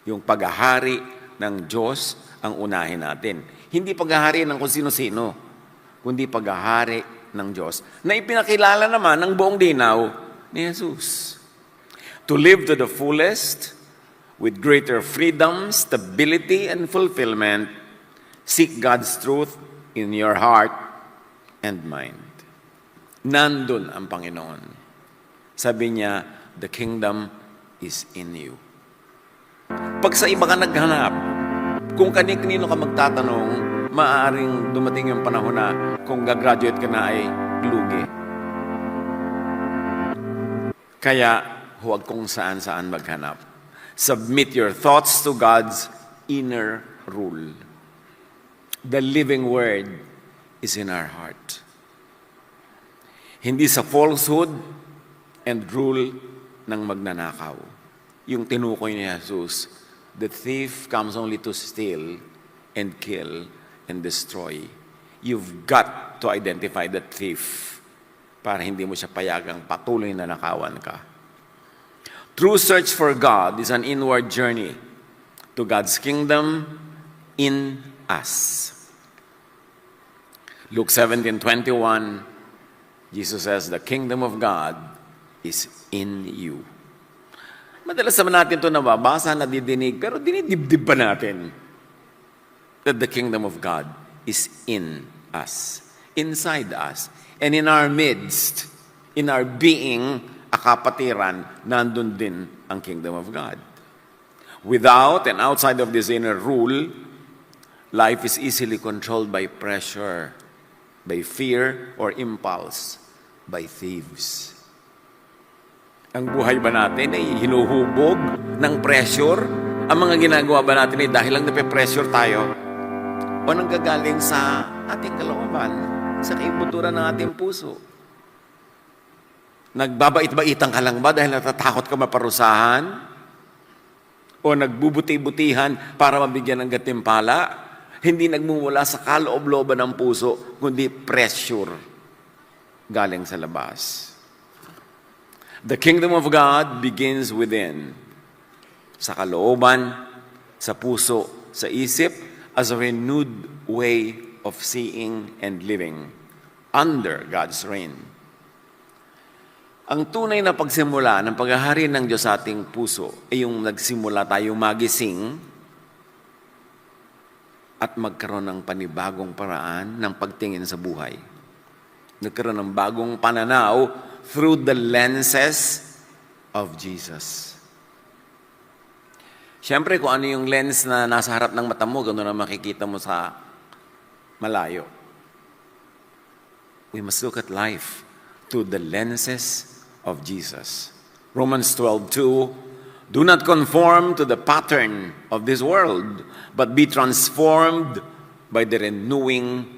Yung paghahari ng Diyos ang unahin natin. Hindi paghahari ng kung sino-sino, kundi paghahari ng Diyos na ipinakilala naman ng buong linaw ni Jesus. To live to the fullest, with greater freedom, stability, and fulfillment, seek God's truth in your heart and mind. Nandun ang Panginoon. Sabi niya, the kingdom is in you. Pag sa iba ka naghanap, kung kanino ka magtatanong, maaaring dumating yung panahon na kung gagraduate ka na ay lugi. Kaya huwag kung saan-saan maghanap. Submit your thoughts to God's inner rule. The living word is in our heart. Hindi sa falsehood and rule ng magnanakaw. Yung tinukoy ni Jesus, the thief comes only to steal and kill and destroy. You've got to identify the thief para hindi mo siya payagang patuloy na nakawan ka. True search for God is an inward journey to God's kingdom in us. Luke 17:21, Jesus says, the kingdom of God is in you. Madalas naman natin ito nababasa, nadidinig, pero dinidibdib pa natin that the kingdom of God is in us, inside us, and in our midst, in our being, akapatiran, nandun din ang kingdom of God. Without and outside of this inner rule, life is easily controlled by pressure, by fear or impulse, by thieves. Ang buhay ba natin ay hinuhubog ng pressure? Ang mga ginagawa ba natin ay dahil lang nape-pressure tayo? O nanggagaling sa ating kalooban, sa kaibuturan ng ating puso? Nagbabait-baitan ka lang ba dahil natatakot ka maparusahan? O nagbubuti-butihan para mabigyan ng gatimpala? Hindi nagmumula sa kaloob-looban ng puso, kundi pressure galing sa labas. The kingdom of God begins within. Sa kalooban, sa puso, sa isip, as a renewed way of seeing and living under God's reign. Ang tunay na pagsimula ng paghahari ng Diyos sa ating puso ay yung nagsimula tayong magising at magkaroon ng panibagong paraan ng pagtingin sa buhay. Nagkaroon ng bagong pananaw through the lenses of Jesus. Siyempre, kung ano yung lens na nasa harap ng mata mo, gano'n na makikita mo sa malayo. We must look at life through the lenses of Jesus. Romans 12:2, do not conform to the pattern of this world, but be transformed by the renewing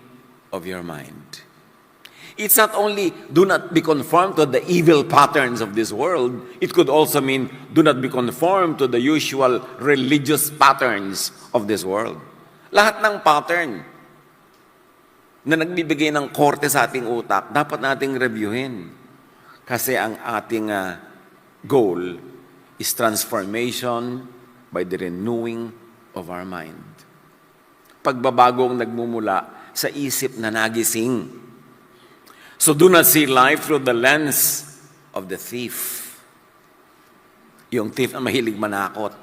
of your mind. It's not only do not be conformed to the evil patterns of this world, it could also mean do not be conformed to the usual religious patterns of this world. Lahat ng pattern na nagbibigay ng korte sa ating utak, dapat nating reviewin. Kasi ang ating goal is transformation by the renewing of our mind. Pagbabagong nagmumula sa isip na nagising. So do not see life through the lens of the thief. Yung thief na mahilig manakot.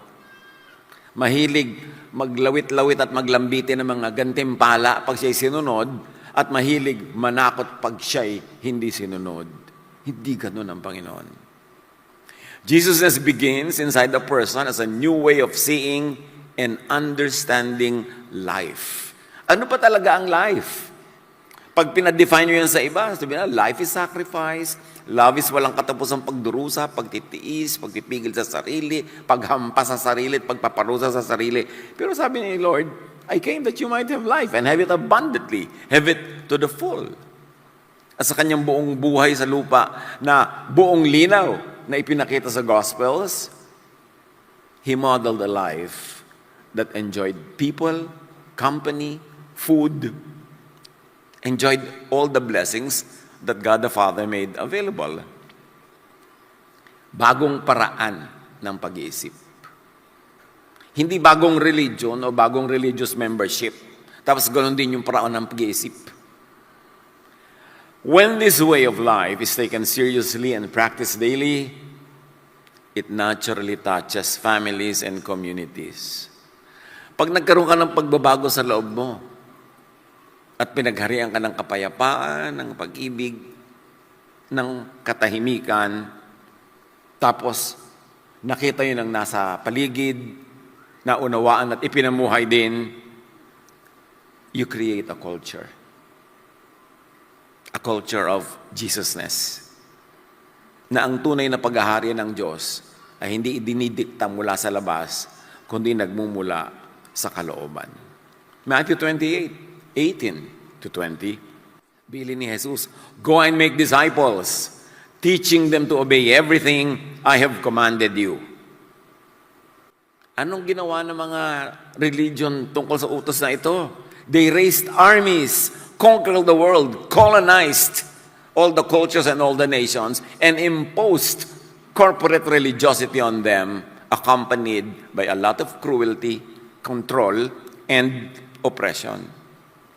Mahilig maglawit-lawit at maglambitin ng mga gantimpala pag siya'y sinunod at mahilig manakot pag siya'y hindi sinunod. Hindi ganun ang Panginoon. Jesus begins inside the person as a new way of seeing and understanding life. Ano pa talaga ang life? Pag pinadefine nyo yan sa iba, sabihin na, life is sacrifice, love is walang katapusang pagdurusa, pagtitiis, pagpipigil sa sarili, paghampas sa sarili, at pagpaparusa sa sarili. Pero sabi ni Lord, I came that you might have life and have it abundantly, have it to the full. At sa kanyang buong buhay sa lupa na buong linaw na ipinakita sa Gospels, He modeled a life that enjoyed people, company, food, enjoyed all the blessings that God the Father made available. Bagong paraan ng pag-iisip. Hindi bagong religion o bagong religious membership. Tapos ganoon din yung paraan ng pag-iisip. When this way of life is taken seriously and practiced daily, it naturally touches families and communities. Pag nagkaroon ka ng pagbabago sa loob mo at pinagharian ka ng kapayapaan, ng pag-ibig, ng katahimikan, tapos nakita yun ang nasa paligid, naunawaan at ipinamuhay din, you create a culture. A culture of Jesusness. Na ang tunay na paghahari ng Diyos ay hindi idinidikta mula sa labas, kundi nagmumula sa kalooban. Matthew 28:18-20. Bili ni Jesus, "Go and make disciples, teaching them to obey everything I have commanded you." Anong ginawa ng mga religion tungkol sa utos na ito? They raised armies, conquered the world, colonized all the cultures and all the nations, and imposed corporate religiosity on them, accompanied by a lot of cruelty, control, and oppression.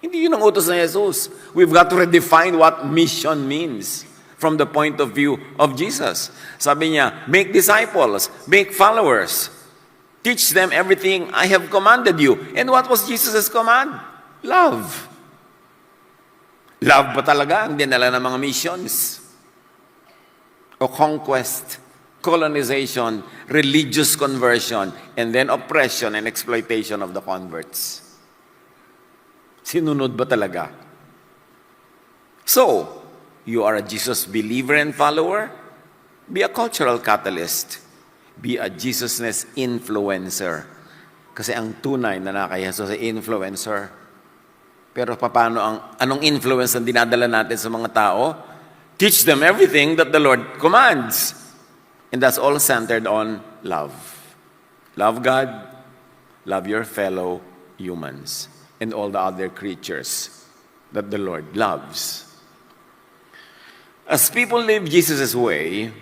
Hindi yun ang utos ng Jesus. We've got to redefine what mission means from the point of view of Jesus. Sabi niya, make disciples, make followers, teach them everything I have commanded you. And what was Jesus' command? Love. Love ba talaga ang dinala ng mga missions? O conquest, colonization, religious conversion, and then oppression and exploitation of the converts? Sinunod ba talaga? So, you are a Jesus believer and follower? Be a cultural catalyst. Be a Jesusness influencer. Kasi ang tunay na kay Jesus ay influencer. Pero paano anong influence ang dinadala natin sa mga tao? Teach them everything that the Lord commands. And that's all centered on love. Love God, love your fellow humans, and all the other creatures that the Lord loves. As people live Jesus' way,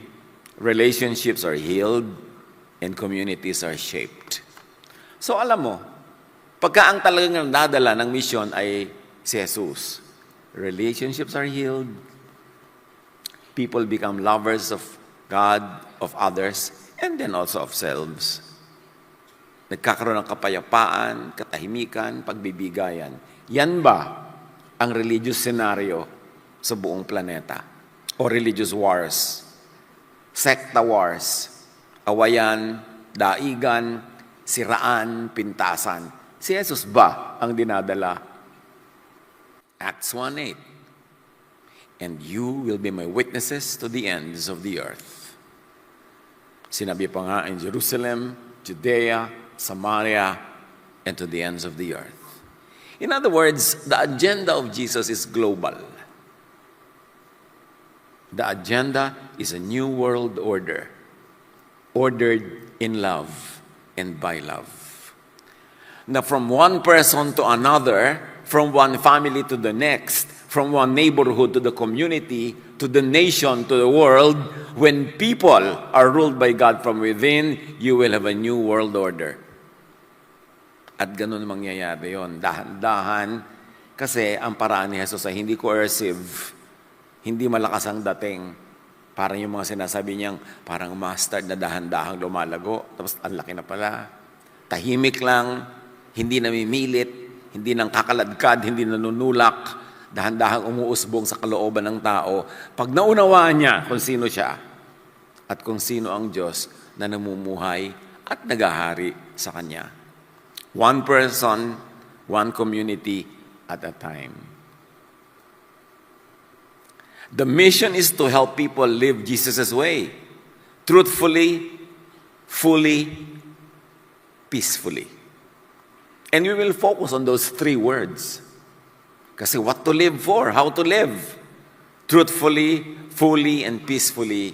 relationships are healed, and communities are shaped. So alam mo, pagka ang talagang nadala ng mission ay si Jesus, relationships are healed, people become lovers of God, of others, and then also of selves. Nagkakaroon ng kapayapaan, katahimikan, pagbibigayan. Yan ba ang religious scenario sa buong planeta? O religious wars? Secta wars? Awayan, daigan, siraan, pintasan. Si Jesus ba ang dinadala? Acts 1:8. And you will be my witnesses to the ends of the earth. Sinabi pa nga in Jerusalem, Judea, Samaria, and to the ends of the earth. In other words, the agenda of Jesus is global. The agenda is a new world order, ordered in love and by love. Now, from one person to another, from one family to the next, from one neighborhood to the community, to the nation, to the world, when people are ruled by God from within, you will have a new world order. At ganun mangyayari yon, dahan-dahan, kasi ang paraan ni Jesus ay hindi coercive, hindi malakas ang dating. Parang yung mga sinasabi niyang, parang mustard na dahan-dahang lumalago, tapos ang laki na pala. Tahimik lang, hindi namimilit, hindi nang kakaladkad, hindi nanunulak, dahan-dahang umuusbong sa kalooban ng tao. Pag naunawaan niya kung sino siya at kung sino ang Diyos na namumuhay at nagahari sa Kanya. One person, one community at a time. The mission is to help people live Jesus' way, truthfully, fully, peacefully. And we will focus on those three words. Kasi what to live for, how to live, truthfully, fully, and peacefully,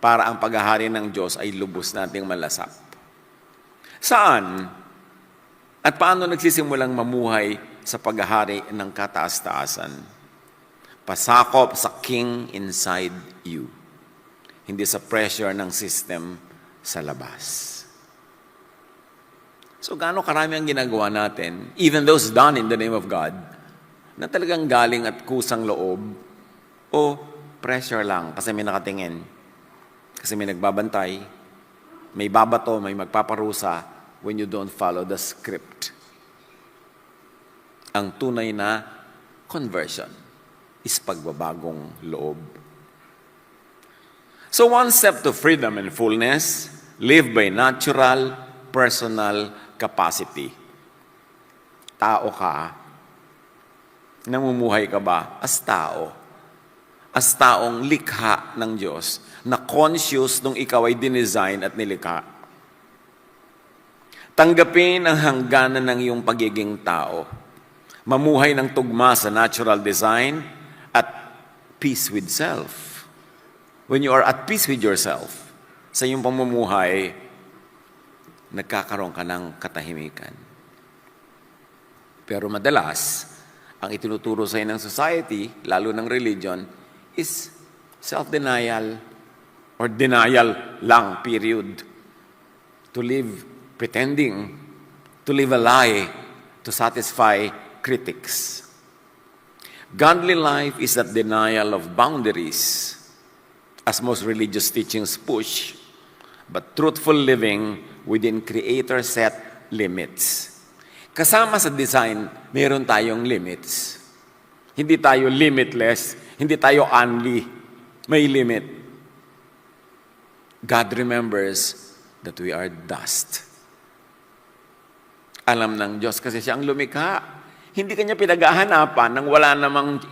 para ang paghahari ng Diyos ay lubos nating malasap. Saan? At paano nagsisimulang mamuhay sa paghahari ng kataas-taasan? Pasakop sa King inside you. Hindi sa pressure ng system sa labas. So gaano karami ang ginagawa natin, even those done in the name of God, na talagang galing at kusang loob o pressure lang kasi may nakatingin, kasi may nagbabantay, may babato, may magpaparusa when you don't follow the script. Ang tunay na conversion is pagbabagong loob. So one step to freedom and fullness, live by natural, personal capacity. Tao ka. Namumuhay ka ba as tao? As taong likha ng Diyos, na conscious nung ikaw ay dinesign at nilikha. Tanggapin ang hangganan ng iyong pagiging tao. Mamuhay ng tugma sa natural design at peace with self. When you are at peace with yourself, sa iyong pamumuhay, nagkakaroon ka ng katahimikan. Pero madalas, ang itinuturo sa ng society, lalo ng religion, is self-denial or denial lang, period. To live pretending, to live a lie, to satisfy critics. Godly life is that denial of boundaries, as most religious teachings push, but truthful living within Creator-set limits. Kasama sa design, meron tayong limits. Hindi tayo limitless, hindi tayo only. May limit. God remembers that we are dust. Alam ng Diyos kasi siya ang lumikha. Hindi kanya pinaghahanapan nang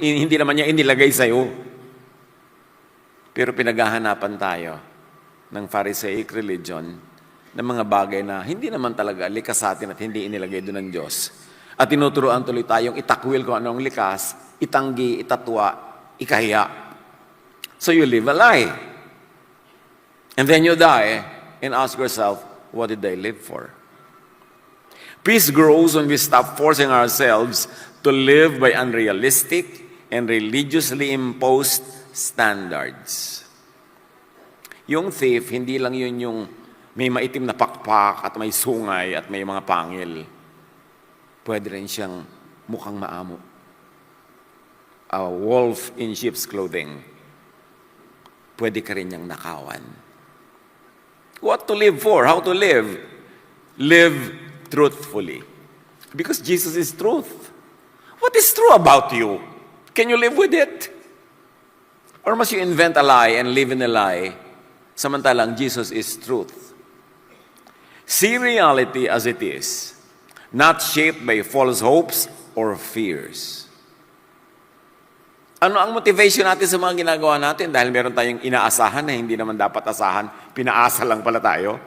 hindi naman niya inilagay sa'yo. Pero pinaghahanapan tayo ng Pharisaic religion ng mga bagay na hindi naman talaga likas sa atin at hindi inilagay doon ng Diyos. At tinuturoan tuloy tayong itakwil kung anong likas, itanggi, itatwa, ikahiya. So you live a lie. And then you die and ask yourself, what did I live for? Peace grows when we stop forcing ourselves to live by unrealistic and religiously imposed standards. Yung thief, hindi lang yun yung may maitim na pakpak at may sungay at may mga pangil. Pwede rin siyang mukhang maamo. A wolf in sheep's clothing. Pwede ka rin niyang nakawan. What to live for? How to live? Live truthfully. Because Jesus is truth. What is true about you? Can you live with it? Or must you invent a lie and live in a lie, samantalang Jesus is truth? See reality as it is, not shaped by false hopes or fears. Ano ang motivation natin sa mga ginagawa natin? Dahil meron tayong inaasahan na hindi naman dapat asahan, pinaasa lang pala tayo?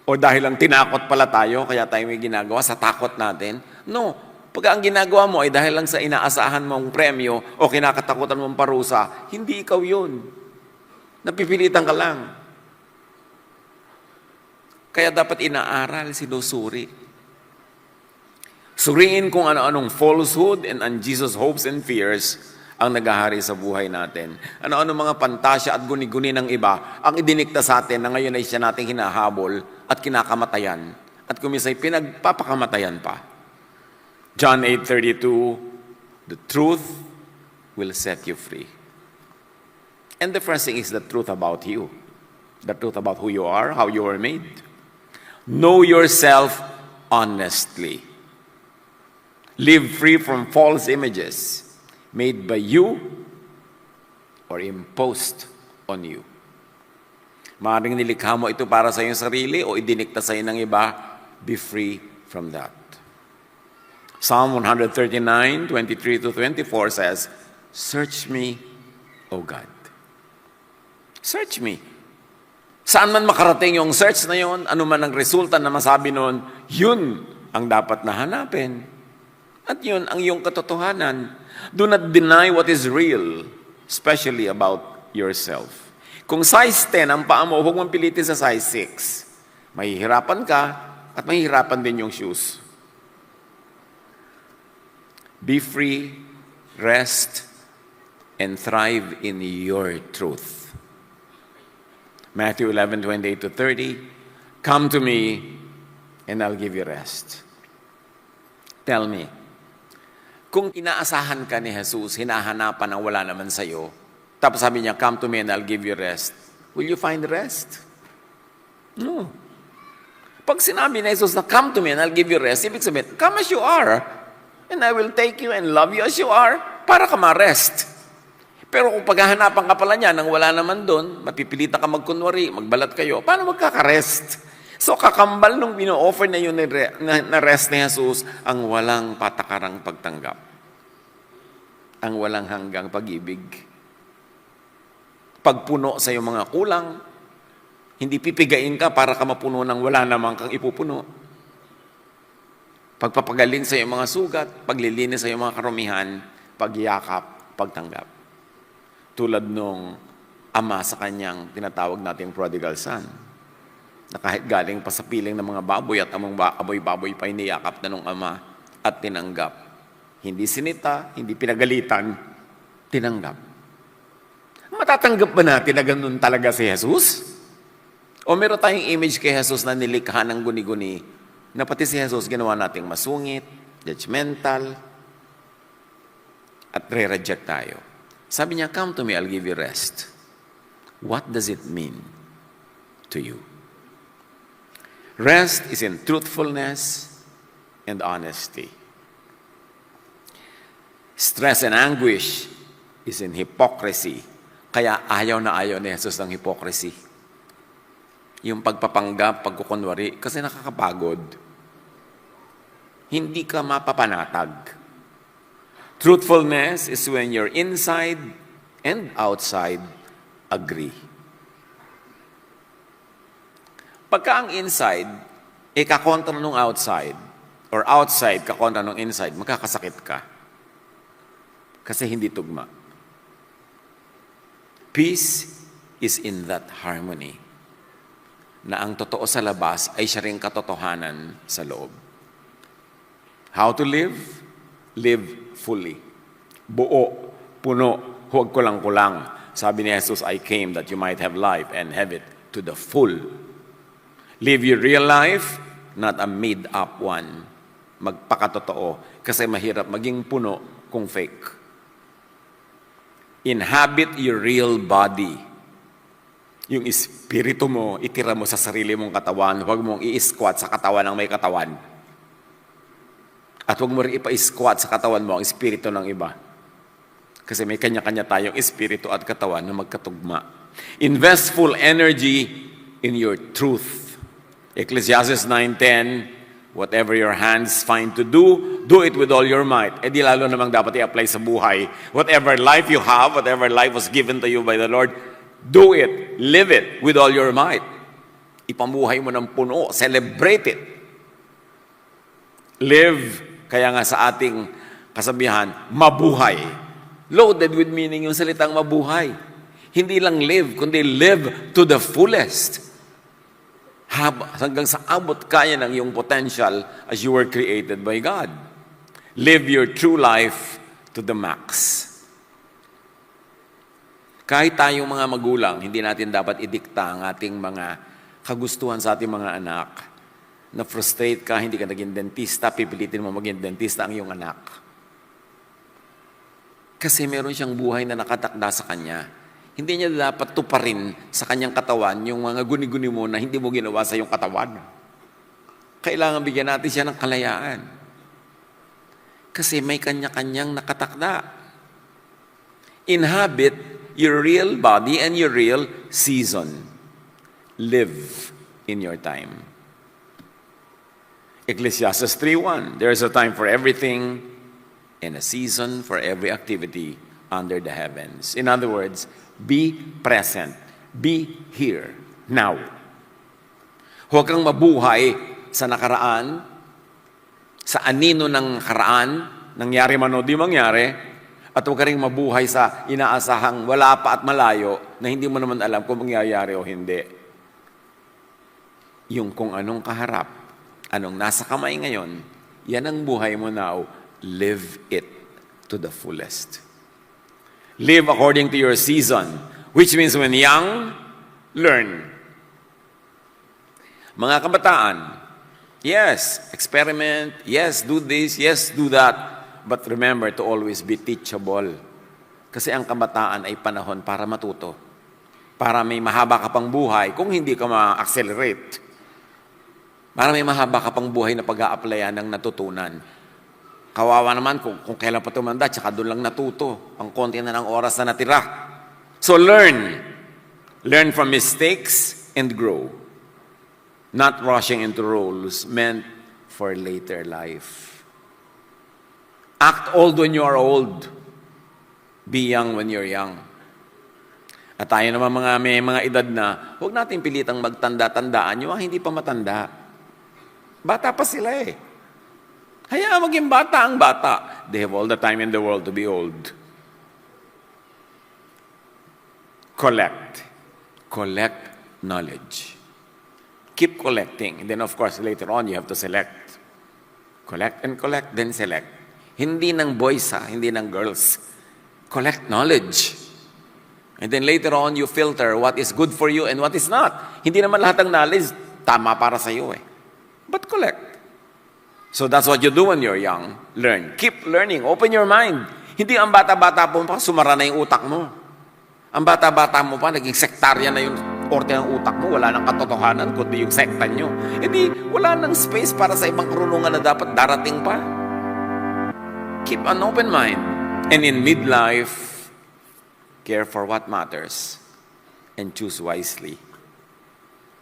O dahil lang tinakot pala tayo, kaya tayo may ginagawa sa takot natin? No. Pag ang ginagawa mo ay dahil lang sa inaasahan mong premyo o kinakatakutan mong parusa, hindi ikaw yun. Napipilitan ka lang. Kaya dapat inaaral, sinusuri. Suriin kung ano-anong falsehood and un-Jesus hopes and fears ang nagahari sa buhay natin. Ano-ano mga pantasya at guni-guni ng iba ang idinikta sa atin na ngayon ay siya nating hinahabol at kinakamatayan. At kumisay pinagpapakamatayan pa. John 8:32, the truth will set you free. And the first thing is the truth about you. The truth about who you are, how you were made. Know yourself honestly. Live free from false images made by you or imposed on you. Maaaring nilikha mo ito para sa iyong sarili o idinikta sa ng iba, be free from that. Psalm 139:23-24 says, search me, O God. Search me. Saan man makarating yung search na yun, ano man ang resulta na masabi nun, yun ang dapat na hanapin. At yun ang iyong katotohanan. Do not deny what is real, especially about yourself. Kung size 10 ang paa mo, huwag mong pilitin sa size 6. Mahihirapan ka at mahihirapan din yung shoes. Be free, rest, and thrive in your truth. Matthew 11:28-30, come to me and I'll give you rest. Tell me, kung inaasahan ka ni Jesus, hinahanapan ang wala naman sa'yo, tapos sabi niya, come to me and I'll give you rest, will you find rest? No. Pag sinabi ni Jesus na, come to me and I'll give you rest, ibig sabihin, come as you are, and I will take you and love you as you are, para ka ma-rest. Pero kung paghahanapan ka pala niya nang wala naman doon, mapipilitan ka magkunwari, magbalat kayo, paano magkaka-rest? So kakambal nung bino-offer na yun na rest ni Jesus, ang walang patakarang pagtanggap. Ang walang hanggang pag-ibig. Pagpuno sa iyong mga kulang, hindi pipigain ka para ka mapuno ng wala namang kang ipupuno. Pagpapagaling sa iyong mga sugat, paglilinis sa iyong mga karumihan, pagyakap, pagtanggap. Tulad nung ama sa kanyang tinatawag nating prodigal son, na kahit galing pa sa piling ng mga baboy at among baboy pa iniyakap na nung ama at tinanggap. Hindi sinita, hindi pinagalitan, tinanggap. Matatanggap ba natin na ganun talaga si Jesus? O meron tayong image kay Jesus na nilikha ng guni-guni na pati si Jesus ginawa nating masungit, judgmental, at re-reject tayo. Sabi niya, come to me, I'll give you rest. What does it mean to you? Rest is in truthfulness and honesty. Stress and anguish is in hypocrisy. Kaya ayaw na ayaw ni Jesus ng hypocrisy. Yung pagpapanggap, pagkukunwari, kasi nakakapagod. Hindi ka mapapanatag. Truthfulness is when you're inside and outside agree. Pagka ang inside, kakontra nung outside, or outside, kakontra nung inside, magkakasakit ka. Kasi hindi tugma. Peace is in that harmony. Na ang totoo sa labas ay siya ring katotohanan sa loob. How to live? Live fully. Buo, puno, huwag kulang-kulang. Sabi ni Jesus, I came that you might have life and have it to the full. Live your real life, not a made-up one. Magpakatotoo. Kasi mahirap maging puno kung fake. Inhabit your real body. Yung espiritu mo, itira mo sa sarili mong katawan. Huwag mong i-squat sa katawan ng may katawan. At huwag mo rin ipa-squat sa katawan mo ang espiritu ng iba. Kasi may kanya-kanya tayong espiritu at katawan na magkatugma. Invest full energy in your truth. Ecclesiastes 9:10, whatever your hands find to do, do it with all your might. Di lalo namang dapat i-apply sa buhay. Whatever life you have, whatever life was given to you by the Lord, do it, live it with all your might. Ipamuhay mo ng puno, celebrate it. Live, kaya nga sa ating kasabihan, mabuhay. Loaded with meaning yung salitang mabuhay. Hindi lang live, kundi live to the fullest. Hanggang sa abot kaya ng iyong potential as you were created by God. Live your true life to the max. Kahit tayong mga magulang, hindi natin dapat idikta ang ating mga kagustuhan sa ating mga anak. Na-frustrate ka, hindi ka naging dentista, pipilitin mo maging dentista ang iyong anak. Kasi meron siyang buhay na nakatakda sa kanya. Hindi niya dapat tuparin sa kanyang katawan yung mga guni-guni mo na hindi mo ginawa sa iyong katawan. Kailangan bigyan natin siya ng kalayaan. Kasi may kanya-kanyang nakatakda. Inhabit your real body and your real season. Live in your time. Ecclesiastes 3:1, there is a time for everything and a season for every activity under the heavens. In other words, be present. Be here, now. Huwag kang mabuhay sa nakaraan, sa anino ng nakaraan, nangyari man o di mangyari, at huwag ka rin mabuhay sa inaasahang wala pa at malayo na hindi mo naman alam kung mangyayari o hindi. Yung kung anong kaharap, anong nasa kamay ngayon, yan ang buhay mo now. Live it to the fullest. Live according to your season, which means when young, learn. Mga kabataan, Yes, experiment. Yes, do this. Yes, do that. But remember to always be teachable. Kasi ang kabataan ay panahon para matuto. Para may mahaba ka pang buhay kung hindi ka ma-accelerate. Para may mahaba ka pang buhay na pag-a-applyan ng natutunan. Kawawa naman kung kailan pa tumanda, tsaka doon lang natuto. Ang konti na ng oras na natira. So learn. Learn from mistakes and grow. Not rushing into roles meant for later life. Act old when you are old. Be young when you're young. At tayo naman may mga edad na, huwag natin pilitang magtanda-tandaan yung hindi pa matanda. Bata pa sila eh. Hayaan maging bata ang bata. They have all the time in the world to be old. Collect. Collect knowledge. Keep collecting. And then of course, later on, you have to select. Collect and collect, then select. Hindi ng boys hindi ng girls. Collect knowledge. And then later on, you filter what is good for you and what is not. Hindi naman lahat ng knowledge tama para sa iyo eh. But collect. So that's what you do when you're young. Learn. Keep learning. Open your mind. Hindi ang bata-bata po pa, sumara na yung utak mo. Ang bata-bata mo pa, naging sektarya na yung orte ng utak mo. Wala nang katotohanan, kundi yung sekta nyo. Hindi, wala nang space para sa ibang karunungan na dapat darating pa. Keep an open mind. And in midlife, care for what matters and choose wisely.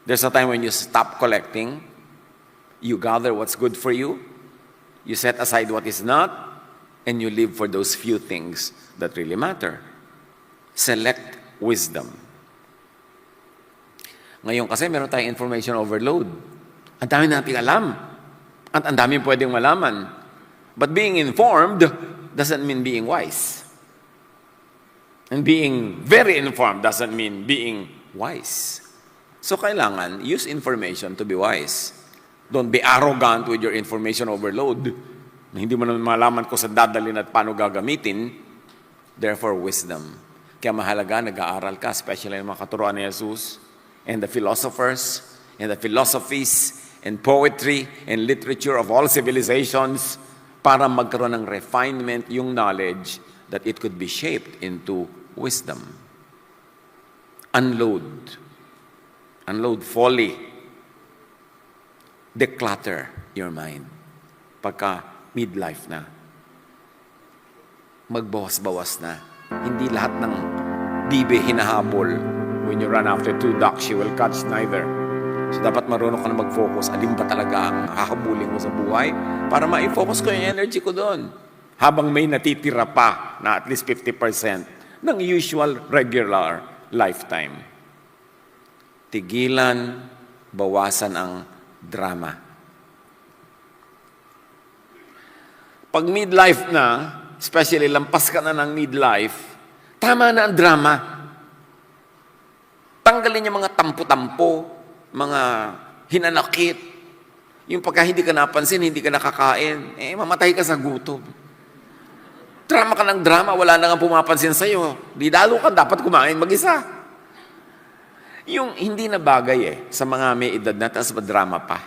There's a time when you stop collecting, you gather what's good for you, you set aside what is not, and you live for those few things that really matter. Select wisdom. Ngayon kasi meron tayong information overload. Ang dami nating alam. At ang dami pwedeng malaman. But being informed doesn't mean being wise. And being very informed doesn't mean being wise. So kailangan use information to be wise. Don't be arrogant with your information overload. Hindi mo naman malaman kung saan dadalhin at paano gagamitin. Therefore, wisdom. Kaya mahalaga, nag-aaral ka, especially ng mga katuruan ni Jesus, and the philosophers, and the philosophies, and poetry, and literature of all civilizations, para magkaroon ng refinement yung knowledge that it could be shaped into wisdom. Unload. Unload folly. Declutter your mind. Pagka midlife na. Magbawas-bawas na. Hindi lahat ng bibe hinahabol. When you run after two ducks, you will catch neither. So dapat marunong ka na mag-focus. Alin ba talaga ang hahabulin mo sa buhay? Para ma-focus ko yung energy ko doon. Habang may natitira pa na at least 50% ng usual, regular lifetime. Tigilan, bawasan ang drama. Pag midlife na, especially lampas ka na ng midlife, tama na ang drama. Tanggalin yung mga tampo-tampo, mga hinanakit, yung pagka hindi ka napansin, hindi ka nakakain, mamatay ka sa gutom. Drama ka ng drama, wala na nga pumapansin sa'yo. Di dalo ka, dapat kumain mag-isa. Yung hindi na bagay sa mga may edad na, tapos drama pa.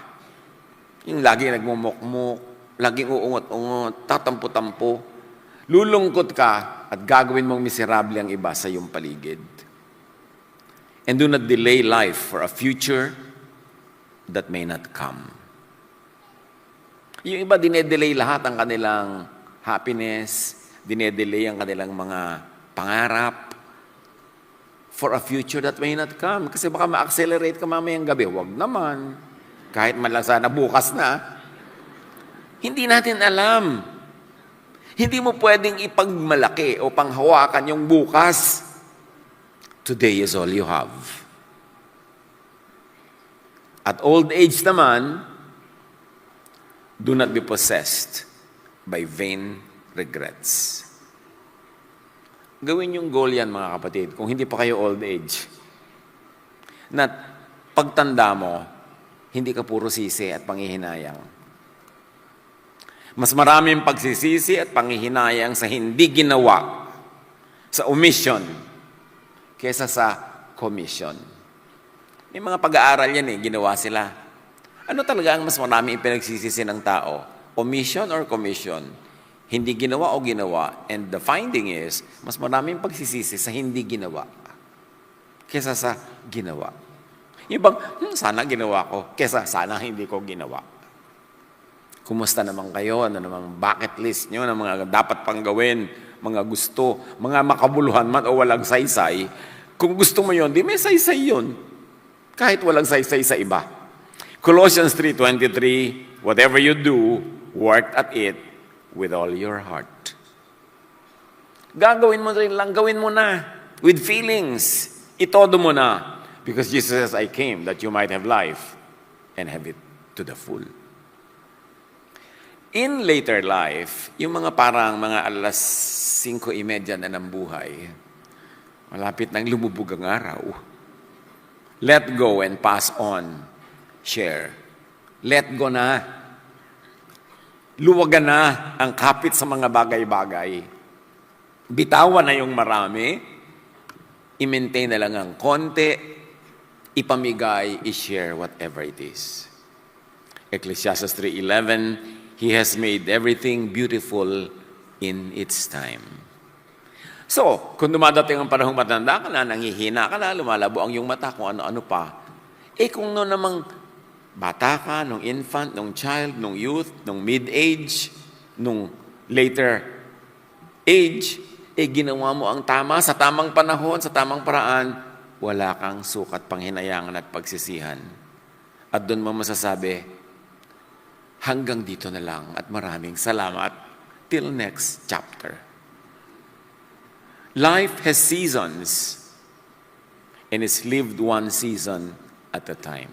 Yung lagi nagmumukmuk, laging uungot-ungot, tatampo-tampo, lulungkot ka at gagawin mong miserable ang iba sa iyong paligid. And do not delay life for a future that may not come. Yung iba, dinedelay lahat ang kanilang happiness, dinedelay ang kanilang mga pangarap for a future that may not come. Kasi baka ma-accelerate ka mamayang gabi. Huwag naman. Kahit man lang sana bukas na. Hindi natin alam. Hindi mo pwedeng ipagmalaki o panghawakan yung bukas. Today is all you have. At old age naman, do not be possessed by vain regrets. Gawin yung goal yan, mga kapatid, kung hindi pa kayo old age. Na pagtanda mo, hindi ka puro sisi at panghihinayang. Mas maraming pagsisisi at panghihinayang sa hindi ginawa, sa omission, kesa sa commission. May mga pag-aaral yan ginawa sila. Ano talaga ang mas marami ipinagsisisi ng tao? Omission or commission? Hindi ginawa o ginawa? And the finding is, mas maraming pagsisisi sa hindi ginawa kesa sa ginawa. Yung bang, sana ginawa ko, kesa sana hindi ko ginawa. Kumusta naman kayo? Ano namang bucket list nyo ng mga dapat pang gawin, mga gusto, mga makabuluhan man o walang saysay? Kung gusto mo yon, di may saysay yon. Kahit walang saysay sa iba. Colossians 3:23, whatever you do, work at it with all your heart. Gagawin mo rin lang, gawin mo na. With feelings. Itodo mo na. Because Jesus says, I came that you might have life and have it to the full. In later life, yung mga parang mga alas 5:30 na ng buhay, malapit nang lumubog ang araw. Let go and pass on. Share. Let go na. Luwagan na ang kapit sa mga bagay-bagay. Bitawan na yung marami. I-maintain na lang ang konti. Ipamigay, i-share whatever it is. Ecclesiastes 3:11, He has made everything beautiful in its time. So, kung dumadating ang panahong matanda ka na, nangihina ka na, lumalabo ang iyong mata, kung ano-ano pa, kung no namang bata ka, nung infant, nung child, nung youth, nung mid-age, nung later age, ginawa mo ang tama sa tamang panahon, sa tamang paraan, wala kang sukat panghinayangan at pagsisihan. At doon mo masasabi, hanggang dito na lang at maraming salamat. Till next chapter. Life has seasons and is lived one season at a time.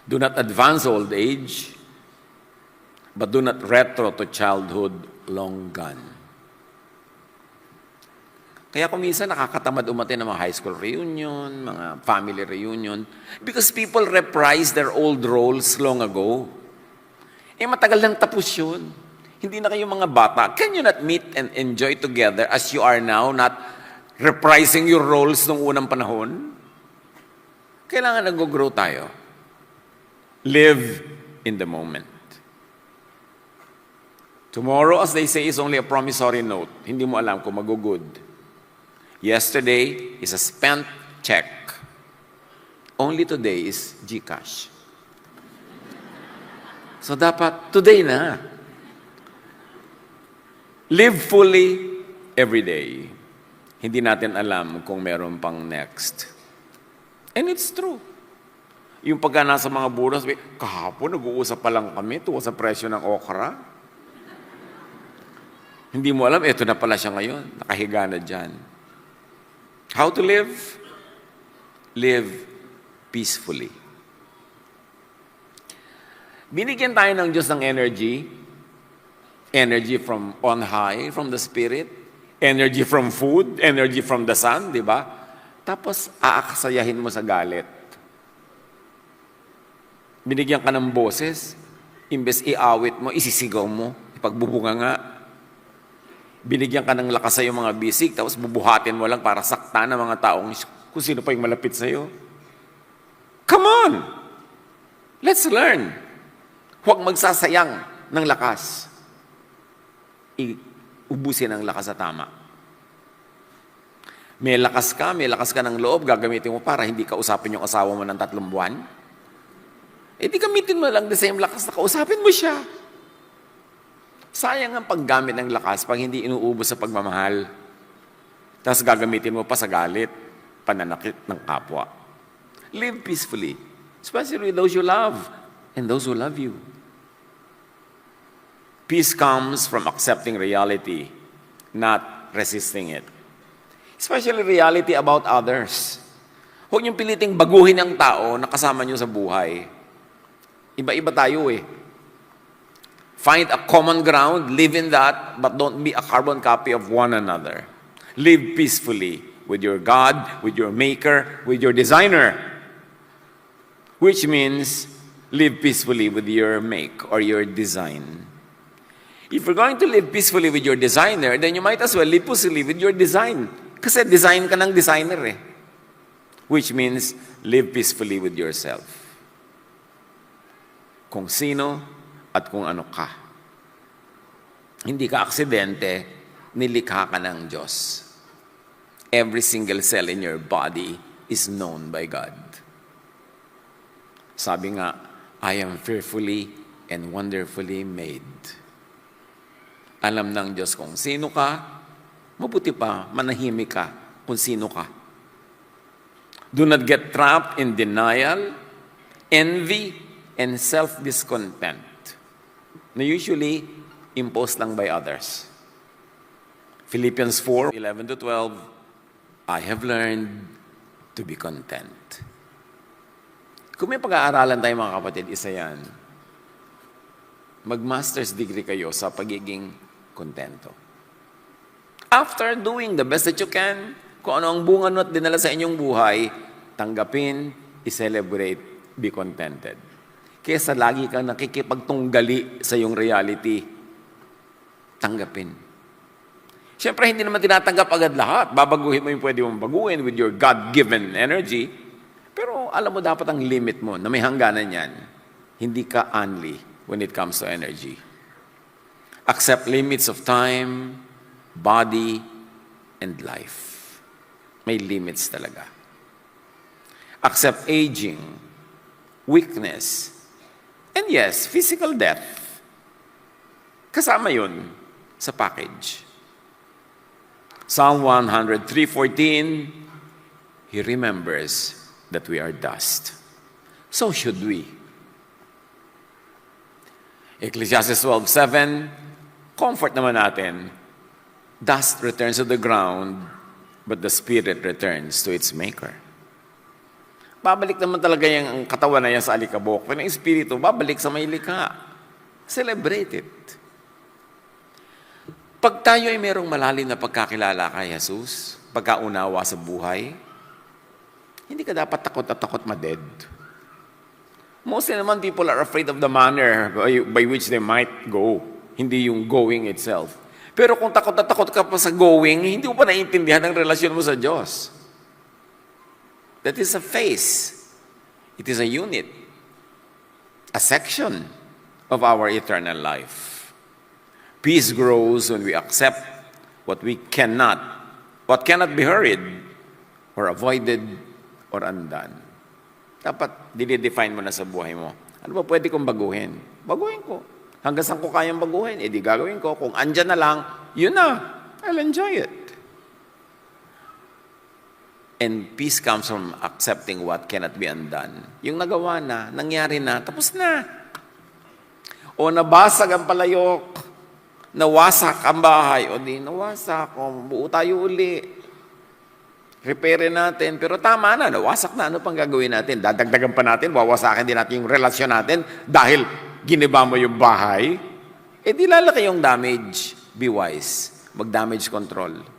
Do not advance old age, but do not retro to childhood long gone. Kaya kung minsan nakakatamad umatin ng mga high school reunion, mga family reunion, because people reprise their old roles long ago. Matagal nang tapos yun. Hindi na kayo mga bata. Can you not meet and enjoy together as you are now, not reprising your roles nung unang panahon? Kailangan nag-grow tayo. Live in the moment. Tomorrow, as they say, is only a promissory note. Hindi mo alam kung mag-good. Yesterday is a spent check. Only today is GCash. So dapat today na. Live fully every day. Hindi natin alam kung meron pang next. And it's true. Yung pagka nasa mga buras, kahapon nag-uusap pa lang kami tuwa sa presyo ng okra. Hindi mo alam, eto na pala siya ngayon. Nakahiga na dyan. How to live? Live peacefully. Binigyan tayo ng Diyos ng energy. Energy from on high, from the Spirit. Energy from food. Energy from the sun, di ba? Tapos, aaksayahin mo sa galit. Binigyan ka ng boses. Imbes iawit mo, isisigaw mo. Ipagbubunga nga. Binigyan ka ng lakas sa iyong mga bisig, tapos bubuhatin mo lang para sakta ng mga taong kung sino pa yung malapit sa iyo. Come on! Let's learn. Huwag magsasayang ng lakas. Ubusin ang lakas sa tama. May lakas ka ng loob, gagamitin mo para hindi ka usapin yung asawa mo ng 3 buwan. Di gamitin mo lang the same lakas na kausapin mo siya. Sayang ang paggamit ng lakas pag hindi inuubos sa pagmamahal. Tapos gagamitin mo pa sa galit, pananakit ng kapwa. Live peacefully, especially with those you love and those who love you. Peace comes from accepting reality, not resisting it. Especially reality about others. Huwag niyong piliting baguhin ang tao na kasama niyo sa buhay. Iba-iba tayo eh. Find a common ground, live in that, but don't be a carbon copy of one another. Live peacefully with your God, with your Maker, with your Designer. Which means, live peacefully with your make or your design. If you're going to live peacefully with your designer, then you might as well live peacefully with your design. Kasi design ka ng designer eh. Which means, live peacefully with yourself. kung sino at kung ano ka. Hindi ka aksidente, nilikha ka ng Diyos. Every single cell in your body is known by God. Sabi nga, I am fearfully and wonderfully made. Alam ng Diyos kung sino ka, mabuti pa, manahimik ka kung sino ka. Do not get trapped in denial, envy, and self-discontent na usually imposed lang by others. Philippians 4:11-12, I have learned to be content. Kung may pag-aaralan tayo mga kapatid, isa yan. Mag-master's degree kayo sa pagiging kontento. After doing the best that you can, kung ano ang bunga at dinala sa inyong buhay, tanggapin, i-celebrate, be contented. Kesa lagi kang nakikipagtunggali sa iyong reality, tanggapin. Siyempre, hindi naman tinatanggap agad lahat. Babaguhin mo yung pwede mong baguhin with your God-given energy. Pero alam mo dapat ang limit mo na may hangganan yan. Hindi ka only when it comes to energy. Accept limits of time, body, and life. May limits talaga. Accept aging, weakness, and yes, physical death. Kasama yun sa package. Psalm 103:14, He remembers that we are dust. So should we. Ecclesiastes 12:7, comfort naman natin, dust returns to the ground, but the spirit returns to its maker. Babalik naman talaga yung katawan na yan sa alikabok. Pero yung espiritu, babalik sa may likha. Celebrate it. Pag tayo ay merong malalim na pagkakilala kay Jesus, pagkaunawa sa buhay, hindi ka dapat takot at takot ma-dead. Mostly naman people are afraid of the manner by which they might go. Hindi yung going itself. Pero kung takot at takot ka pa sa going, hindi mo pa naiintindihan ang relasyon mo sa Diyos. That is a phase. It is a unit. A section of our eternal life. Peace grows when we accept what cannot be hurried or avoided or undone. Dapat dinidefine mo na sa buhay mo. Ano ba pwede kong baguhin? Baguhin ko. Hanggang saan ko kayang baguhin? Di gagawin ko. Kung andyan na lang, yun na. I'll enjoy it. And peace comes from accepting what cannot be undone. Yung nagawa na, nangyari na, tapos na. O nabasag ang palayok, nawasak ang bahay, o di nawasak, o buo tayo uli. Repair natin, pero tama na, nawasak na, ano pang gagawin natin? Dadagdagan pa natin, wawasakin din natin yung relasyon natin dahil giniba mo yung bahay. Eh di lalaki yung damage. Be wise. Mag-damage control.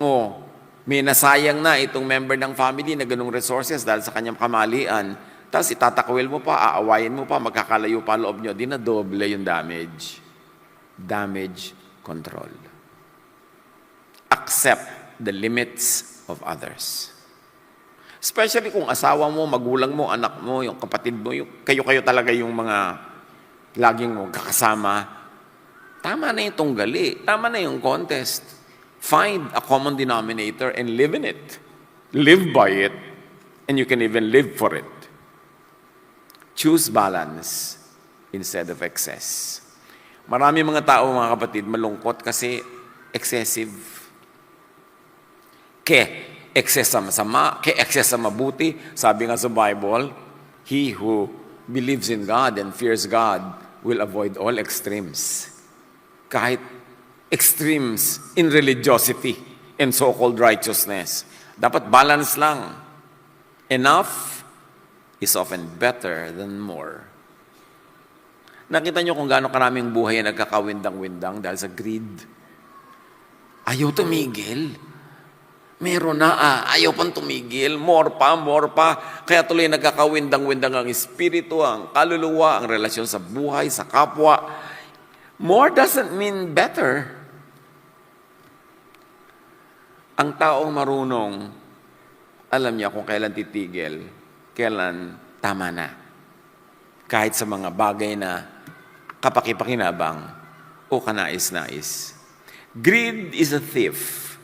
O, may nasayang na itong member ng family na ganung resources dahil sa kanyang kamalian. Tapos itatakwil mo pa, aawayin mo pa, magkakalayo pa loob nyo. Di na doble yung damage. Damage control. Accept the limits of others. Especially kung asawa mo, magulang mo, anak mo, yung kapatid mo, kayo-kayo talaga yung mga laging mo kakasama. Tama na yung tunggali. Tama na yung contest. Find a common denominator and live in it. Live by it. And you can even live for it. Choose balance instead of excess. Marami mga tao, mga kapatid, malungkot kasi excessive. Excess sa masama, excess sa mabuti. Sabi nga sa Bible, he who believes in God and fears God will avoid all extremes. Kahit extremes in religiosity and so-called righteousness. Dapat balance lang. Enough is often better than more. Nakita nyo kung gaano karaming buhay na nagkakawindang-windang dahil sa greed. Ayaw tumigil. Meron na, ayaw pang tumigil. More pa. Kaya tuloy nagkakawindang-windang ang espiritu, ang kaluluwa, ang relasyon sa buhay, sa kapwa. More doesn't mean better. Ang taong marunong, alam niya kung kailan titigil, kailan tama na. Kahit sa mga bagay na kapaki-pakinabang o kanais-nais. Greed is a thief.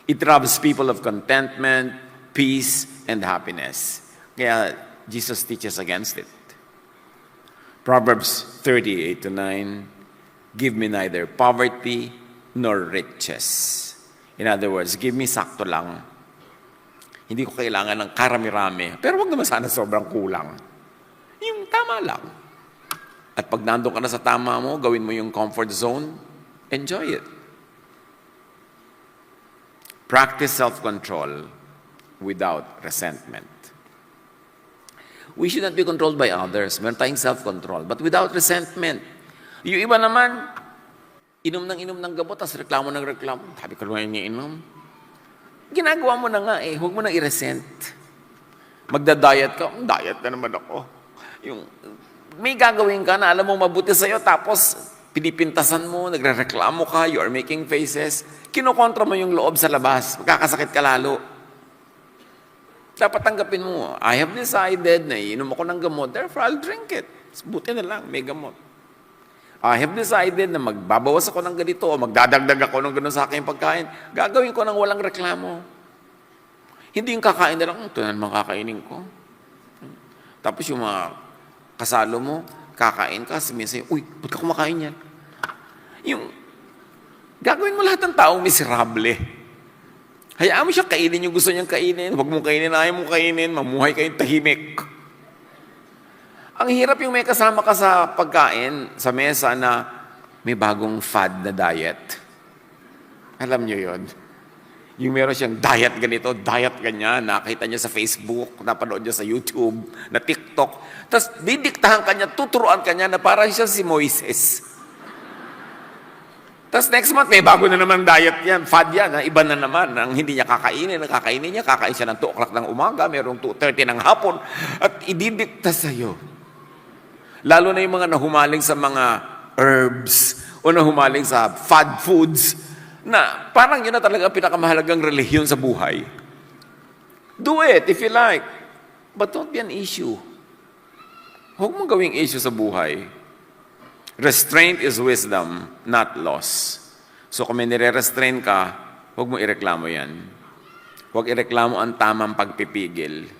It robs people of contentment, peace, and happiness. Kaya Jesus teaches against it. Proverbs 38:9, give me neither poverty nor riches. In other words, give me sakto lang. Hindi ko kailangan ng karami-rami. Pero wag naman sana sobrang kulang. Yung tama lang. At pag nandun ka na sa tama mo, gawin mo yung comfort zone, enjoy it. Practice self-control without resentment. We should not be controlled by others. Meron tayong self-control, but without resentment. Yung iba naman, inom ng gamot, tapos reklamo ng reklamo. Sabi ko naman iniinom. Ginagawa mo na nga eh, huwag mo na i-resent. Magda-diet ka, diet na naman ako. Yung, may gagawin ka na alam mo mabuti sa'yo, tapos pinipintasan mo, nagre-reklamo ka, you are making faces, kinokontra mo yung loob sa labas, magkakasakit ka lalo. Dapat tanggapin mo, I have decided na iinom ako ng gamot, therefore I'll drink it. Buti na lang, may gamot. I have decided na magbabawas ako ng ganito o magdadagdag ako ng gano'n sa aking pagkain. Gagawin ko ng walang reklamo. Hindi yung kakain na lang, ito na naman kakainin ko. Tapos yung mga kasalo mo, kakain ka, minsan, uy, ba't ka kumakain yan? Yung, gagawin mo lahat ng taong miserable. Hayaan mo siya kainin yung gusto niyang kainin. Huwag mong kainin, ayaw mong kainin, mamuhay kayong tahimik. Ang hirap yung may kasama ka sa pagkain, sa mesa na may bagong fad na diet. Alam niyo yon? Yung meron siyang diet ganito, diet ganyan, nakita niya sa Facebook, napanood niya sa YouTube, na TikTok. Tapos didiktahan ka niya, tuturuan ka niya na parang siya si Moises. Tapos next month, may bago na naman diet yan, fad yan, iba na naman. Ang hindi niya kakainin niya, kakain siya ng 2 o'clock ng umaga, merong 2:30 ng hapon, at ididikta sa'yo. Lalo na yung mga nahumaling sa mga herbs o nahumaling sa fad foods na parang yun na talaga ang pinakamahalagang relihiyon sa buhay. Do it if you like. But don't be an issue. Huwag mong gawing issue sa buhay. Restraint is wisdom, not loss. So kung may nire-restrain ka, huwag mong ireklamo yan. Huwag ireklamo ang tamang pagpipigil.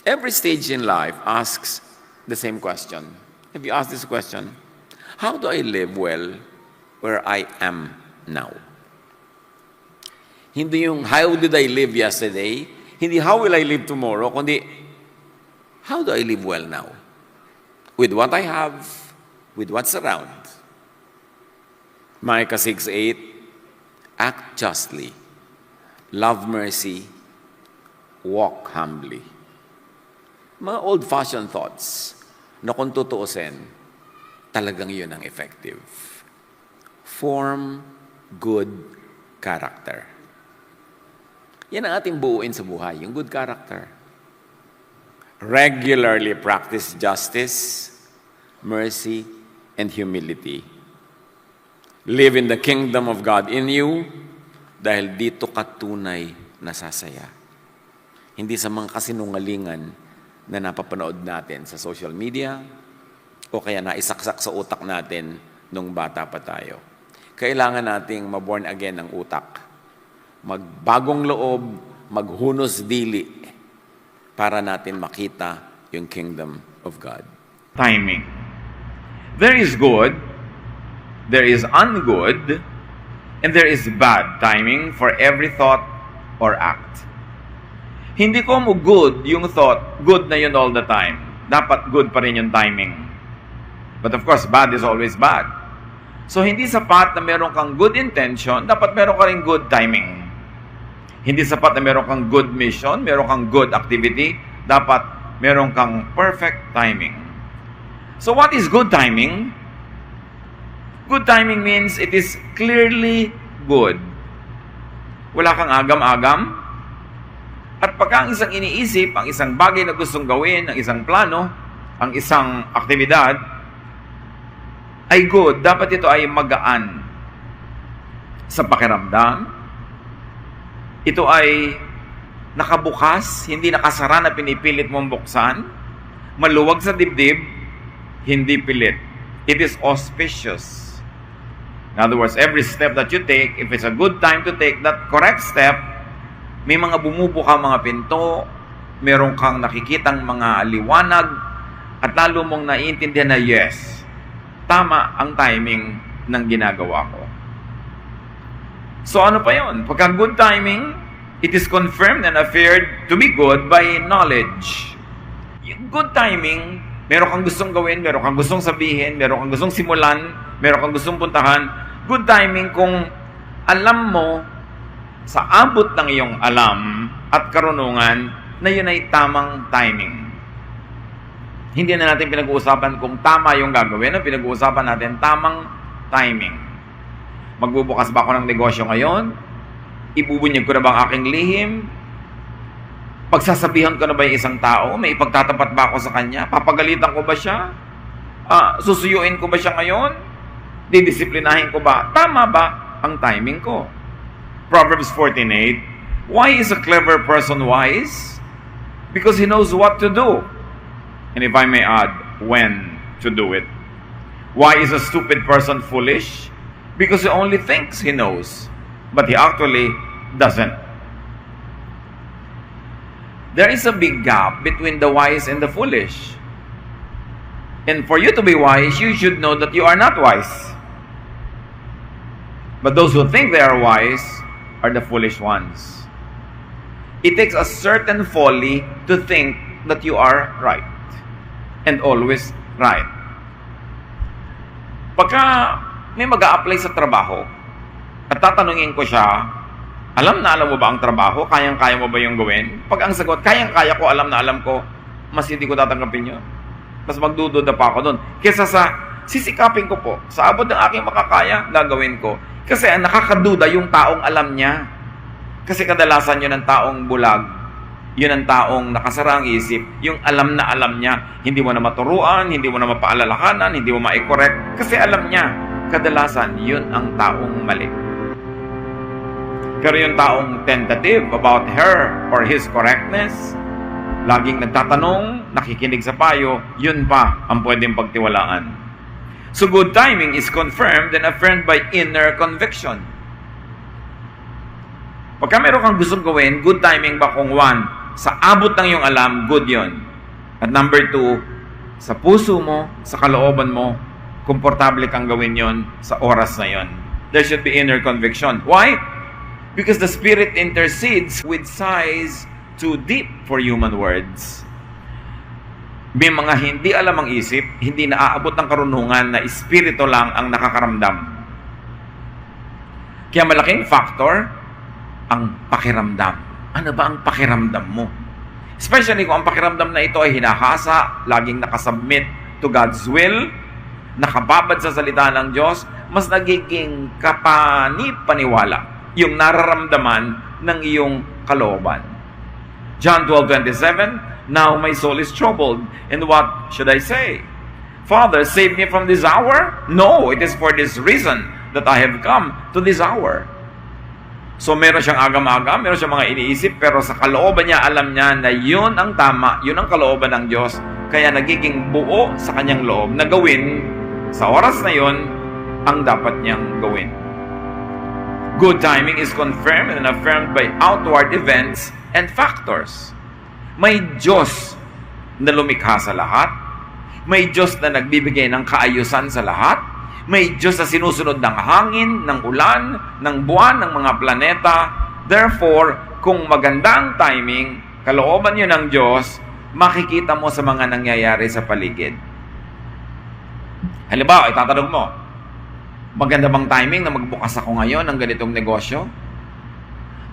Every stage in life asks the same question. Have you asked this question? How do I live well where I am now? Hindi yung how did I live yesterday, hindi how will I live tomorrow, kundi how do I live well now? With what I have, with what's around. Micah 6:8, act justly, love mercy, walk humbly. Mga old-fashioned thoughts na kung tutuusin, talagang yun ang effective. Form good character. Yan ang ating buuin sa buhay, yung good character. Regularly practice justice, mercy, and humility. Live in the kingdom of God in you dahil dito ka tunay nasasaya. Hindi sa mga kasinungalingan na napapanood natin sa social media o kaya naisaksak sa utak natin nung bata pa tayo. Kailangan nating maborn again ng utak. Magbagong loob, maghunos dili para natin makita yung kingdom of God. Timing. There is good, there is ungood, and there is bad timing for every thought or act. Hindi ko mo good yung thought, good na yun all the time. Dapat good pa rin yung timing. But of course, bad is always bad. So hindi sapat na meron kang good intention, dapat meron ka rin good timing. Hindi sapat na meron kang good mission, meron kang good activity, dapat meron kang perfect timing. So what is good timing? Good timing means it is clearly good. Wala kang agam-agam. At pagka ang isang iniisip, ang isang bagay na gustong gawin, ang isang plano, ang isang aktibidad, ay good. Dapat ito ay magaan sa pakiramdam. Ito ay nakabukas, hindi nakasara na pinipilit mong buksan, maluwag sa dibdib, hindi pilit. It is auspicious. In other words, every step that you take, if it's a good time to take that correct step, may mga bumubuka mga pinto, meron kang nakikitang mga liwanag, at lalo mong naiintindihan na yes, tama ang timing ng ginagawa ko. So ano pa yun? Pagka good timing, it is confirmed and affirmed to be good by knowledge. Yung good timing, meron kang gustong gawin, meron kang gustong sabihin, meron kang gustong simulan, meron kang gustong puntahan. Good timing kung alam mo sa abot ng iyong alam at karunungan na yun ay tamang timing. Hindi na natin pinag-uusapan kung tama yung gagawin, ang pinag-uusapan natin tamang timing. Magbubukas ba ako ng negosyo ngayon? Ibubunyag ko na ba ang aking lihim? Pagsasabihan ko na ba yung isang tao? May ipagtatapat ba ako sa kanya? Papagalitan ko ba siya? Susuyuin ko ba siya ngayon? Didisiplinahin ko ba? Tama ba ang timing ko? Proverbs 14:8. Why is a clever person wise? Because he knows what to do. And if I may add, when to do it. Why is a stupid person foolish? Because he only thinks he knows, but he actually doesn't. There is a big gap between the wise and the foolish. And for you to be wise, you should know that you are not wise. But those who think they are wise are the foolish ones. It takes a certain folly to think that you are right and always right. Pagka may mag-a-apply sa trabaho at tatanungin ko siya, alam mo ba ang trabaho? Kayang-kaya mo ba yung gawin? Pag ang sagot, kayang-kaya ko, alam na alam ko, mas hindi ko tatanggapin yun. Mas magdududa pa ako doon. Kesa sa sisikapin ko po, sa abot ng aking makakaya, gagawin ko. Kasi ang nakakaduda yung taong alam niya. Kasi kadalasan yun ang taong bulag. Yun ang taong nakasara ang isip. Yung alam na alam niya. Hindi mo na maturuan, hindi mo na mapaalalakanan, hindi mo ma-correct. Kasi alam niya. Kadalasan, yun ang taong mali. Pero yung taong tentative about her or his correctness, laging nagtatanong, nakikinig sa payo, yun pa ang pwedeng pagtiwalaan. So good timing is confirmed and affirmed by inner conviction. Pagka meron kang gustong gawin, good timing ba kung one, sa abot ng iyong alam, good yun. At number two, sa puso mo, sa kalooban mo, komportable kang gawin yon sa oras na yon. There should be inner conviction. Why? Because the Spirit intercedes with sighs too deep for human words. May mga hindi alam ang isip, hindi naaabot ng karunungan na espiritu lang ang nakakaramdam. Kaya malaking factor ang pakiramdam. Ano ba ang pakiramdam mo? Especially kung ang pakiramdam na ito ay hinahasa, laging nakasubmit to God's will, nakababad sa salita ng Diyos, mas nagiging kapani-paniwala yung nararamdaman ng iyong kalooban. John 12:27, Now my soul is troubled, and what should I say? Father, save me from this hour? No, it is for this reason that I have come to this hour. So meron siyang agam-agam, meron siyang mga iniisip, pero sa kalooban niya, alam niya na yun ang tama, yun ang kalooban ng Diyos, kaya nagiging buo sa kanyang loob na gawin sa oras na yon ang dapat niyang gawin. Good timing is confirmed and affirmed by outward events and factors. May Diyos na lumikha sa lahat. May Diyos na nagbibigay ng kaayusan sa lahat. May Diyos na sinusunod ng hangin, ng ulan, ng buwan, ng mga planeta. Therefore, kung maganda ang timing, kalooban yun ng Diyos, makikita mo sa mga nangyayari sa paligid. Halimbawa, itatanong mo, maganda bang timing na magbukas ako ngayon ng ganitong negosyo?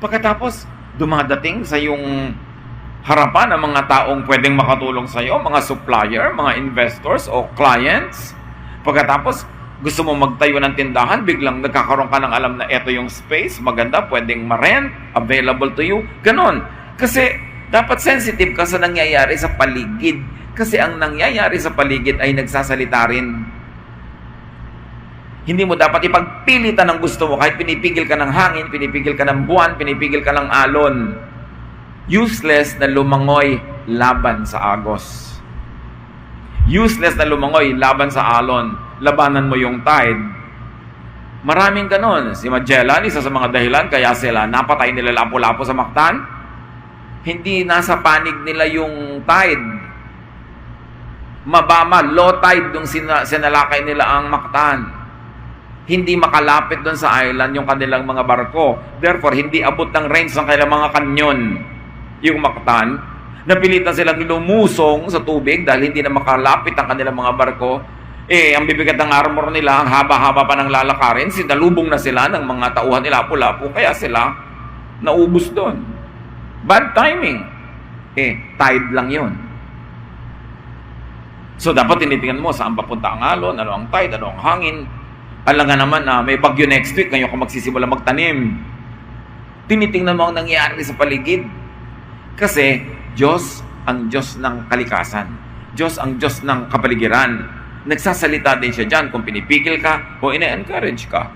Pagkatapos, dumadating sa yung harapan ng mga taong pwedeng makatulong sa iyo, mga supplier, mga investors o clients. Pagkatapos, gusto mo magtayo ng tindahan, biglang nagkakaroon ka ng alam na eto yung space, maganda, pwedeng ma-rent, available to you. Ganon. Kasi dapat sensitive ka sa nangyayari sa paligid. Kasi ang nangyayari sa paligid ay nagsasalita rin. Hindi mo dapat ipagpilitan ng gusto mo kahit pinipigil ka ng hangin, pinipigil ka ng buwan, pinipigil ka ng alon. Useless na lumangoy laban sa agos. Useless na lumangoy laban sa alon. Labanan mo yung tide. Maraming ganon. Si Magellan, isa sa mga dahilan kaya sila napatay nila Lapu-Lapu sa Mactan. Hindi nasa panig nila yung tide. Mababa, low tide nung sinalakay nila ang Mactan. Hindi makalapit doon sa island yung kanilang mga barko. Therefore, hindi abot ng range ng kanilang mga kanyon yung Mactan. Napilitan silang lumusong sa tubig dahil hindi na makalapit ang kanilang mga barko. Ang bibigat ng armor nila, ang haba-haba pa ng lalakarin, sinalubong na sila ng mga tauhan nila Lapu-Lapu, kaya sila naubos doon. Bad timing. Tide lang yun. So, dapat tinitingnan mo saan papunta ang alon, ano ang tide, ano ang hangin. Alam nga naman na may bagyo next week, ngayon ka magsisimula magtanim. Tinitingnan mo ang nangyayari sa paligid. Kasi, Diyos ang Diyos ng kalikasan. Diyos ang Diyos ng kapaligiran. Nagsasalita din siya dyan kung pinipigil ka o ina-encourage ka.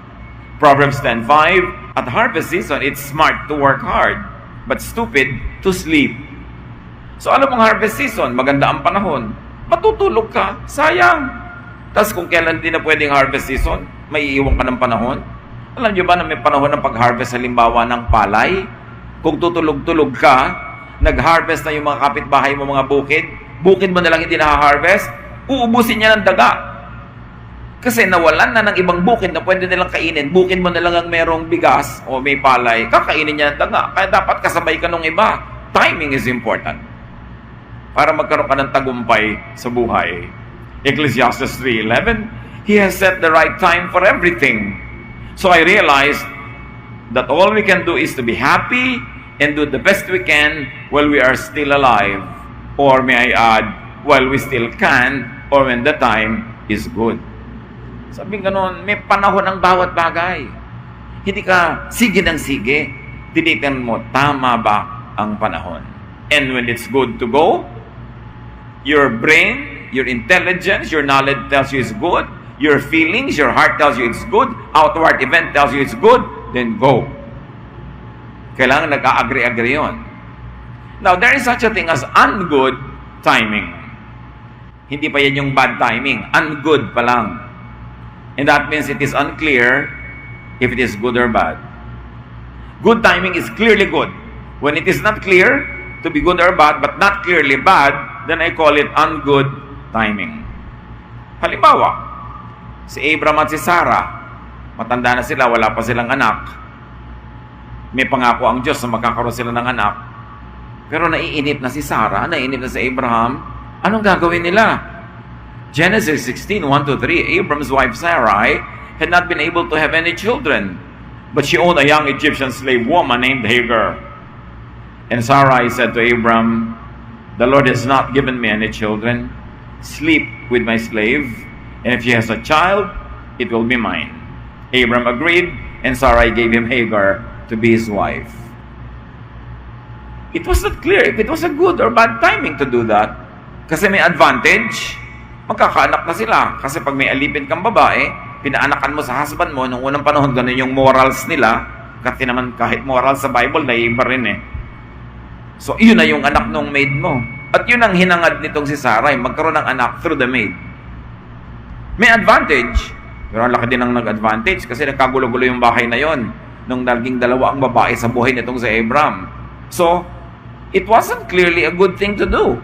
Proverbs 10:5, at harvest season, it's smart to work hard, but stupid to sleep. So ano pong harvest season? Maganda ang panahon. Matutulog ka. Sayang. Tapos kung kailan din na pwedeng harvest season, may iiwan ka ng panahon. Alam niyo ba na may panahon ng pag-harvest halimbawa ng palay? Kung tutulog-tulog ka, nag-harvest na yung mga kapitbahay mo, mga bukid mo na lang hindi na-harvest, uubusin niya ng daga. Kasi nawalan na ng ibang bukid na pwede nilang kainin. Bukid mo na lang ang merong bigas o may palay, kakainin niya ng daga. Kaya dapat kasabay ka nung iba. Timing is important para magkaroon ka ng tagumpay sa buhay. Ecclesiastes 3:11, He has set the right time for everything. So I realized that all we can do is to be happy and do the best we can while we are still alive. Or may I add, while we still can, or when the time is good. Sabi ganon, may panahon ang bawat bagay. Hindi ka sige ng sige. Tinitingnan mo, tama ba ang panahon? And when it's good to go, your brain, your intelligence, your knowledge tells you it's good. Your feelings, your heart tells you it's good. Outward event tells you it's good. Then go. Kailangan nag-agree-agree yun. Now, there is such a thing as ungood timing. Hindi pa yan yung bad timing. Ungood pa lang. And that means it is unclear if it is good or bad. Good timing is clearly good. When it is not clear to be good or bad, but not clearly bad, then I call it ungood timing. Halimbawa, si Abraham at si Sarah, matanda na sila, wala pa silang anak. May pangako ang Diyos na magkakaroon sila ng anak. Pero naiinip na si Sarah, naiinip na si Abraham. Anong gagawin nila? Genesis 16:1-3, Abram's wife Sarai had not been able to have any children, but she owned a young Egyptian slave woman named Hagar. And Sarai said to Abram, the Lord has not given me any children. Sleep with my slave, and if she has a child, it will be mine. Abram agreed, and Sarai gave him Hagar to be his wife. It was not clear if it was a good or bad timing to do that. Kasi may advantage, magkakaanak na sila. Kasi pag may alipin kang babae, pinaanakan mo sa husband mo, nung unang panahon, ganun yung morals nila. Kasi naman kahit moral sa Bible, naiiba rin eh. So, yun na yung anak ng maid mo. At yun ang hinangad nitong si Sarai, magkaroon ng anak through the maid. May advantage. Pero ang laki din ang nag-advantage kasi nagkagulo-gulo yung bahay na yon nung naging dalawa ang babae sa buhay nitong si Abram. So, it wasn't clearly a good thing to do.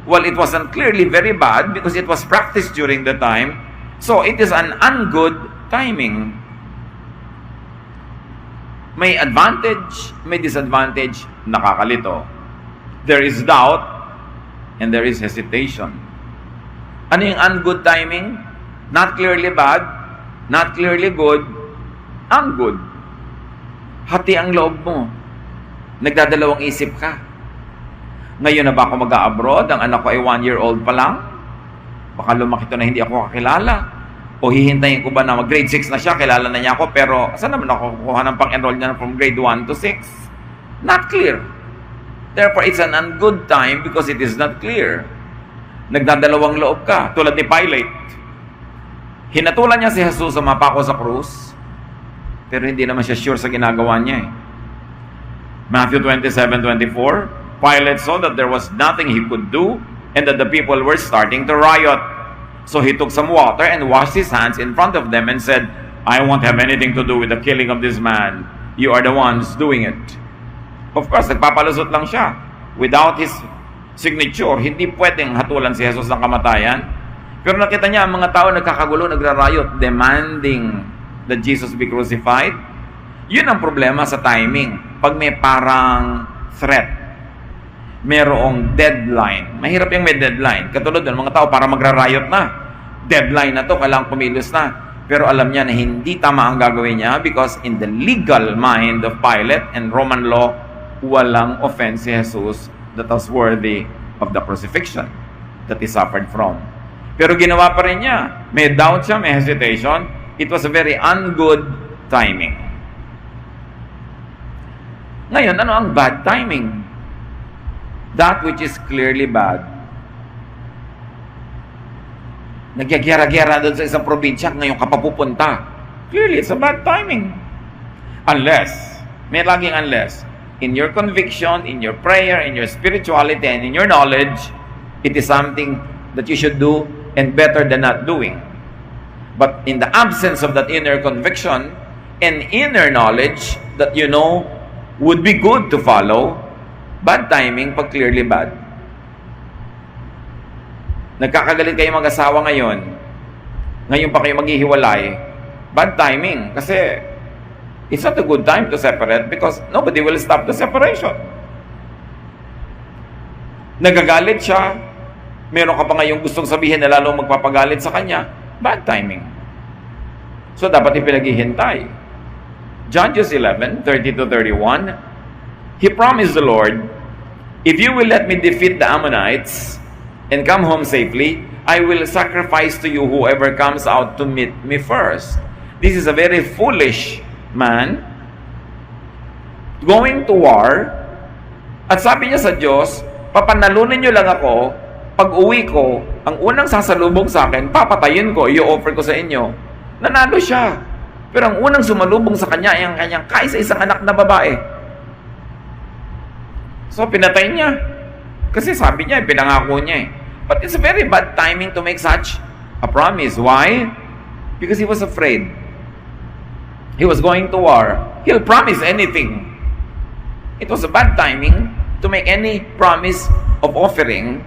Well, it wasn't clearly very bad because it was practiced during the time. So, it is an ungood timing. May advantage, may disadvantage, nakakalito. There is doubt, and there is hesitation. Ano yung ungood timing? Not clearly bad, not clearly good, ungood. Hati ang loob mo. Nagdadalawang isip ka. Ngayon na ba ako mag-a-abroad? Ang anak ko ay 1-year-old pa lang? Baka lumaki to na hindi ako kakilala. O hihintayin ko ba na grade 6 na siya, kilala na niya ako, pero saan naman ako kukuha ng pang-enroll niya from grade 1 to 6? Not clear. Therefore, it's an ungood time because it is not clear. Nagdadalawang loob ka, tulad ni Pilate. Hinatulan niya si Jesus sa mapako sa krus, pero hindi naman siya sure sa ginagawa niya eh. Matthew 27:24, Pilate saw that there was nothing he could do and that the people were starting to riot. So he took some water and washed his hands in front of them and said, I won't have anything to do with the killing of this man. You are the ones doing it. Of course, nagpapalusot lang siya. Without his signature, hindi pwedeng hatulan si Jesus ng kamatayan. Pero nakita niya, ang mga tao nagkakagulo, nagrarayot, demanding that Jesus be crucified. Yun ang problema sa timing. Pag may parang threat, merong deadline. Mahirap yung may deadline. Katulad ng mga tao, para magrarayot na. Deadline na to, kailangang kumilos na. Pero alam niya na hindi tama ang gagawin niya because in the legal mind of Pilate and Roman law, walang offense si Jesus that was worthy of the crucifixion that he suffered from. Pero ginawa pa rin niya. May doubt siya, may hesitation. It was a very ungood timing. Ngayon, ano ang bad timing? That which is clearly bad. Nagyagyara-gyara doon sa isang probinsya, ngayon ka papupunta. Clearly, it's a bad timing. Unless, may laging unless, in your conviction, in your prayer, in your spirituality, and in your knowledge, it is something that you should do and better than not doing. But in the absence of that inner conviction and inner knowledge that you know would be good to follow, bad timing pag clearly bad. Nagkakagalit kayo mag-asawa ngayon. Ngayon pa kayo maghihiwalay. Bad timing. Kasi it's not a good time to separate because nobody will stop the separation. Nagagalit siya. Meron ka pa ngayong gustong sabihin na lalo magpapagalit sa kanya. Bad timing. So dapat ipinaghihintay. Judges 11:30-31. He promised the Lord, if you will let me defeat the Ammonites and come home safely, I will sacrifice to you whoever comes out to meet me first. This is a very foolish man going to war. At sabi niya sa Diyos, papanalunin niyo lang ako, pag uwi ko, ang unang sasalubong sa akin, papatayin ko, i-offer ko sa inyo. Nanalo siya. Pero ang unang sumalubong sa kanya ay ang kanyang kaisa-isang anak na babae. So, pinatay niya. Kasi sabi niya, pinangako niya eh. But it's a very bad timing to make such a promise. Why? Because he was afraid. He was going to war. He'll promise anything. It was a bad timing to make any promise of offering.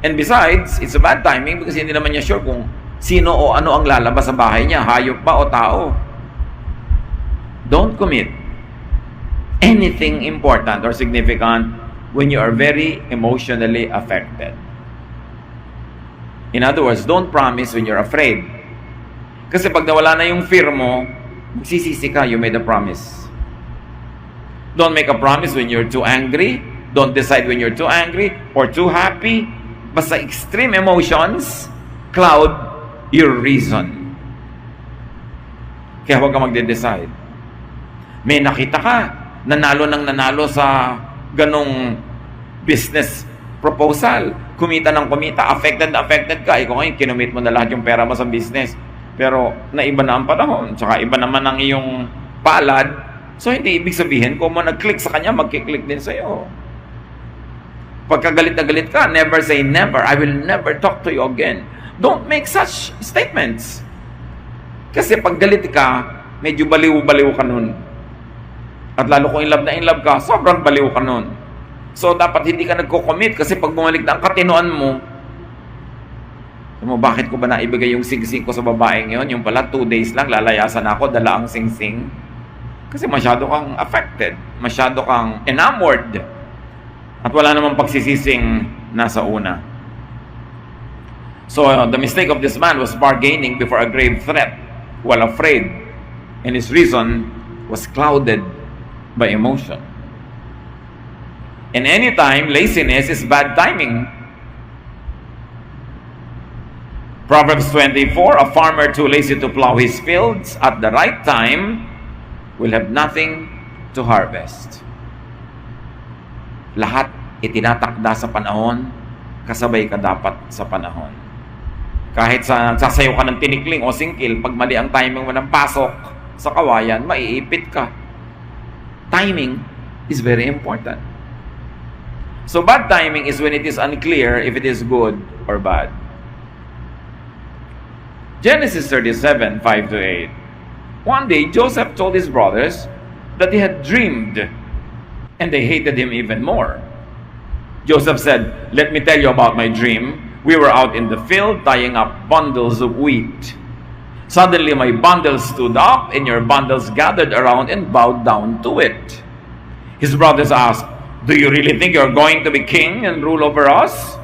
And besides, it's a bad timing because hindi naman niya sure kung sino o ano ang lalabas sa bahay niya, hayop ba o tao. Don't commit anything important or significant when you are very emotionally affected. In other words, don't promise when you're afraid. Kasi pag nawala na yung fear mo, magsisisi ka, you made a promise. Don't make a promise when you're too angry. Don't decide when you're too angry or too happy. Basta extreme emotions cloud your reason. Kaya huwag ka magde-decide. May nakita ka, nanalo sa ganong business proposal. Kumita ng kumita, affected ka. Ikaw ngayon, kinumit mo na lahat yung pera mo sa business. Pero naiba na ang panahon, tsaka iba naman ang iyong palad. So hindi ibig sabihin, kung mo nag-click sa kanya, mag-click din sa'yo. Pagka galit na galit ka, never say never. I will never talk to you again. Don't make such statements. Kasi pag galit ka, medyo baliw-baliw ka nun. At lalo kung in love ka, sobrang baliw ka nun. So, dapat hindi ka nagko-commit kasi pag bumalik na ang katinuan mo, bakit ko ba naibigay yung sing-sing ko sa babaeng yon? Yung pala, 2 days lang, lalayasan ako, dala ang sing-sing. Kasi masyado kang affected, masyado kang enamored. At wala namang pagsisising nasa una. So, the mistake of this man was bargaining before a grave threat while afraid. And his reason was clouded by emotion. And anytime, laziness is bad timing. Proverbs 24, a farmer too lazy to plow his fields at the right time will have nothing to harvest. Lahat itinatakda sa panahon, kasabay ka dapat sa panahon. Kahit sasayaw ka ng tinikling o singkil, pag mali ang timing mo ng pasok sa kawayan, maiipit ka. Timing is very important. So bad timing is when it is unclear if it is good or bad. Genesis 37, 5 to 8. One day, Joseph told his brothers that he had dreamed, and they hated him even more. Joseph said, "Let me tell you about my dream. We were out in the field tying up bundles of wheat. Suddenly my bundles stood up, and your bundles gathered around and bowed down to it." His brothers asked, "Do you really think you're going to be king and rule over us?"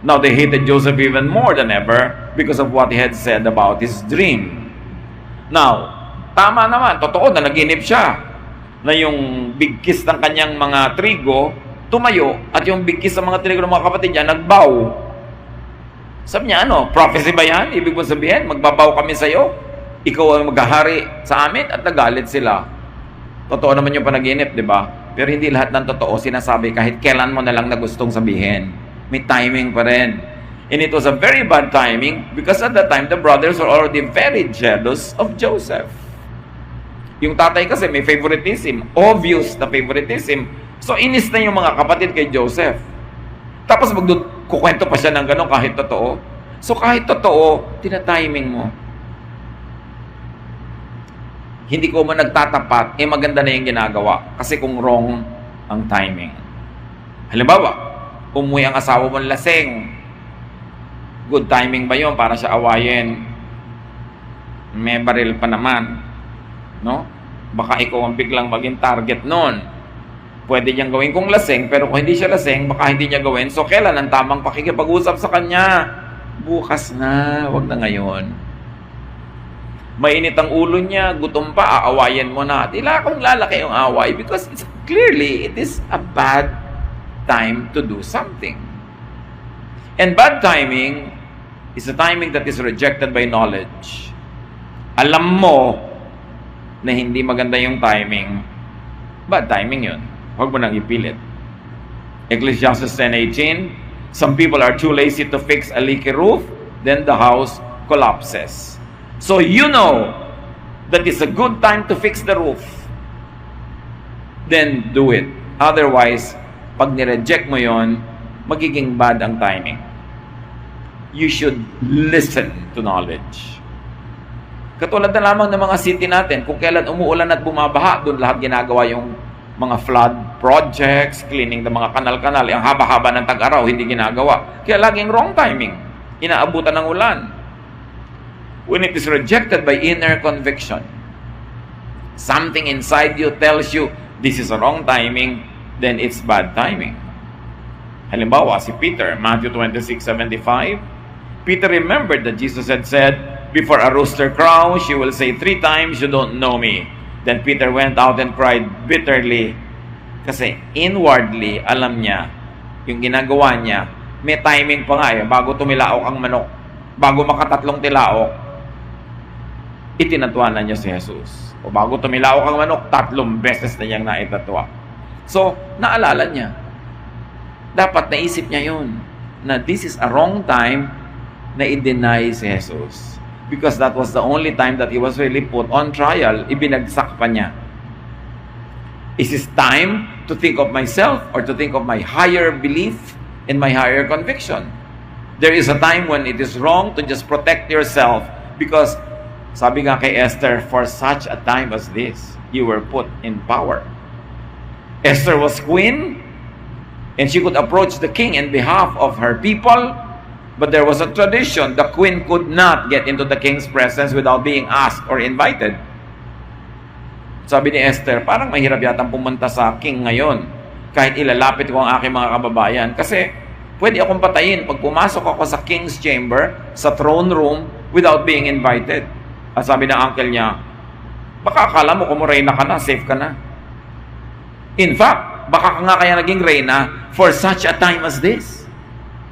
Now they hated Joseph even more than ever because of what he had said about his dream. Now, tama naman, totoo na naginip siya na yung bigkis ng kanyang mga trigo tumayo at yung bigkis ng mga trigo ng mga kapatid niya nagbow. Sabi niya, prophecy ba yan? Ibig mo sabihin, magbabaw kami sa'yo? Ikaw ang maghahari sa amin? At nagalit sila. Totoo naman yung panaginip, di ba? Pero hindi lahat ng totoo sinasabi kahit kailan mo na lang na gustong sabihin. May timing pa rin. And it was a very bad timing because at that time, the brothers were already very jealous of Joseph. Yung tatay kasi may favoritism. Obvious na favoritism. So, inis na yung mga kapatid kay Joseph. Tapos kukwento pa siya ng gano'n kahit totoo. So, kahit totoo, tinatiming mo. Hindi ko man nagtatapat, maganda na yung ginagawa. Kasi kung wrong ang timing. Halimbawa, umuwi ang asawa mong laseng. Good timing ba yun para siya awayin? May baril pa naman. No? Baka ikaw ang biglang maging target nun. Pwede niyang gawin kung laseng, pero kung hindi siya laseng, baka hindi niya gawin. So, kailan ang tamang pakikipag-usap sa kanya? Bukas na, wag na ngayon. Mainit ang ulo niya, gutom pa, aawayin mo na. Tila kung lalaki yung away because clearly, it is a bad time to do something. And bad timing is a timing that is rejected by knowledge. Alam mo na hindi maganda yung timing, bad timing yun. Huwag mo nang ipilit. Ecclesiastes 10:18, some people are too lazy to fix a leaky roof, then the house collapses. So you know that it's a good time to fix the roof. Then do it. Otherwise, pag nireject mo yon, magiging bad ang timing. You should listen to knowledge. Katulad na lamang ng mga city natin, kung kailan umuulan at bumabaha, doon lahat ginagawa yung mga flood projects, cleaning ng mga kanal-kanal. Ang haba-haba ng tag-araw, hindi ginagawa. Kaya laging wrong timing. Inaabutan ng ulan. When it is rejected by inner conviction, something inside you tells you, this is a wrong timing, then it's bad timing. Halimbawa, si Peter, Matthew 26:75, Peter remembered that Jesus had said, before a rooster crows, you will say 3 times, you don't know me. Then Peter went out and cried bitterly. Kasi inwardly, alam niya, yung ginagawa niya, may timing pa nga bago tumilaok ang manok, bago makatatlong tilaok, itinatwanan niya si Jesus. O bago tumilaok ang manok, 3 beses na niyang naitatwa. So, naalala niya. Dapat naisip niya yun, na this is a wrong time na i-deny si Jesus. Because that was the only time that he was really put on trial. Ibinagsak pa niya. Is this time to think of myself or to think of my higher belief and my higher conviction? There is a time when it is wrong to just protect yourself because sabi nga kay Esther, for such a time as this, you were put in power. Esther was queen and she could approach the king in behalf of her people. But there was a tradition, the queen could not get into the king's presence without being asked or invited. Sabi ni Esther, parang mahirap yatang pumunta sa king ngayon kahit ilalapit ko ang aking mga kababayan. Kasi pwede akong patayin pag pumasok ako sa king's chamber, sa throne room, without being invited. At sabi ng uncle niya, baka akala mo kung reyna ka na, safe ka na. In fact, baka ka nga kaya naging reyna for such a time as this.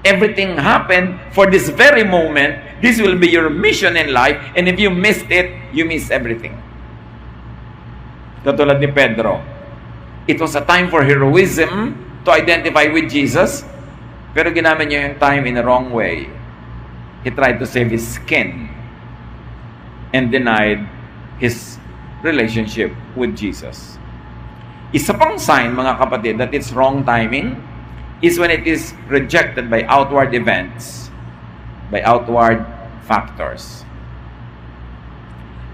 Everything happened for this very moment. This will be your mission in life. And if you missed it, you miss everything. Katulad ni Pedro. It was a time for heroism to identify with Jesus. Pero ginamit niya yung time in the wrong way. He tried to save his skin and denied his relationship with Jesus. Isa pang sign, mga kapatid, that it's wrong timing is when it is rejected by outward events, by outward factors.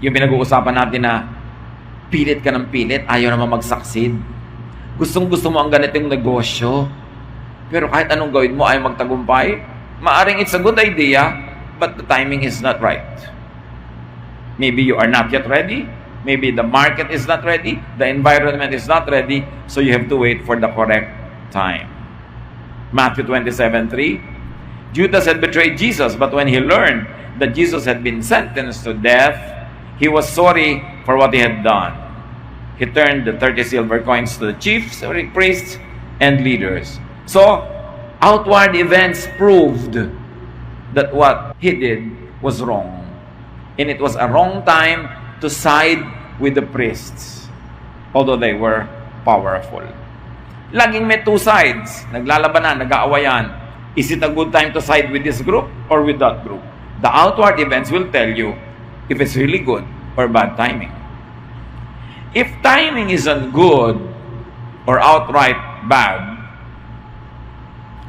Yung pinag-uusapan natin na pilit ka ng pilit, ayaw naman mag-succeed. Gustong-gusto mo ang ganitong negosyo, pero kahit anong gawin mo ayaw magtagumpay. Maaring it's a good idea, but the timing is not right. Maybe you are not yet ready. Maybe the market is not ready. The environment is not ready. So you have to wait for the correct time. Matthew 27:3. Judas had betrayed Jesus, but when he learned that Jesus had been sentenced to death, he was sorry for what he had done. He turned the 30 silver coins to the chiefs, priests, and leaders. So, outward events proved that what he did was wrong. And it was a wrong time to side with the priests, although they were powerful. Laging may two sides. Naglalabanan, nag-aawayan. Is it a good time to side with this group or with that group? The outward events will tell you if it's really good or bad timing. If timing isn't good or outright bad,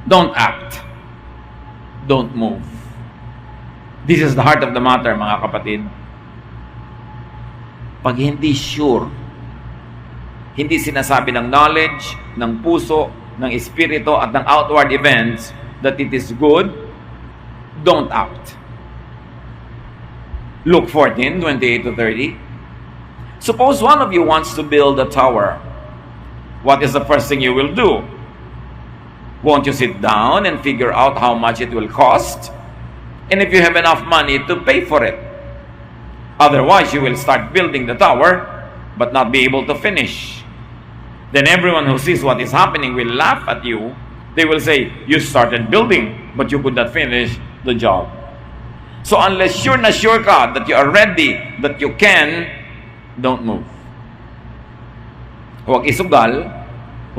don't act. Don't move. This is the heart of the matter, mga kapatid. Pag hindi sure, hindi sinasabi ng knowledge, ng puso, ng espiritu at ng outward events that it is good, don't act. Luke 14:28-30. Suppose one of you wants to build a tower. What is the first thing you will do? Won't you sit down and figure out how much it will cost? And if you have enough money to pay for it. Otherwise, you will start building the tower, but not be able to finish. Then everyone who sees what is happening will laugh at you. They will say, you started building, but you could not finish the job. So unless sure na sure ka that you are ready, that you can, don't move. Huwag isugal,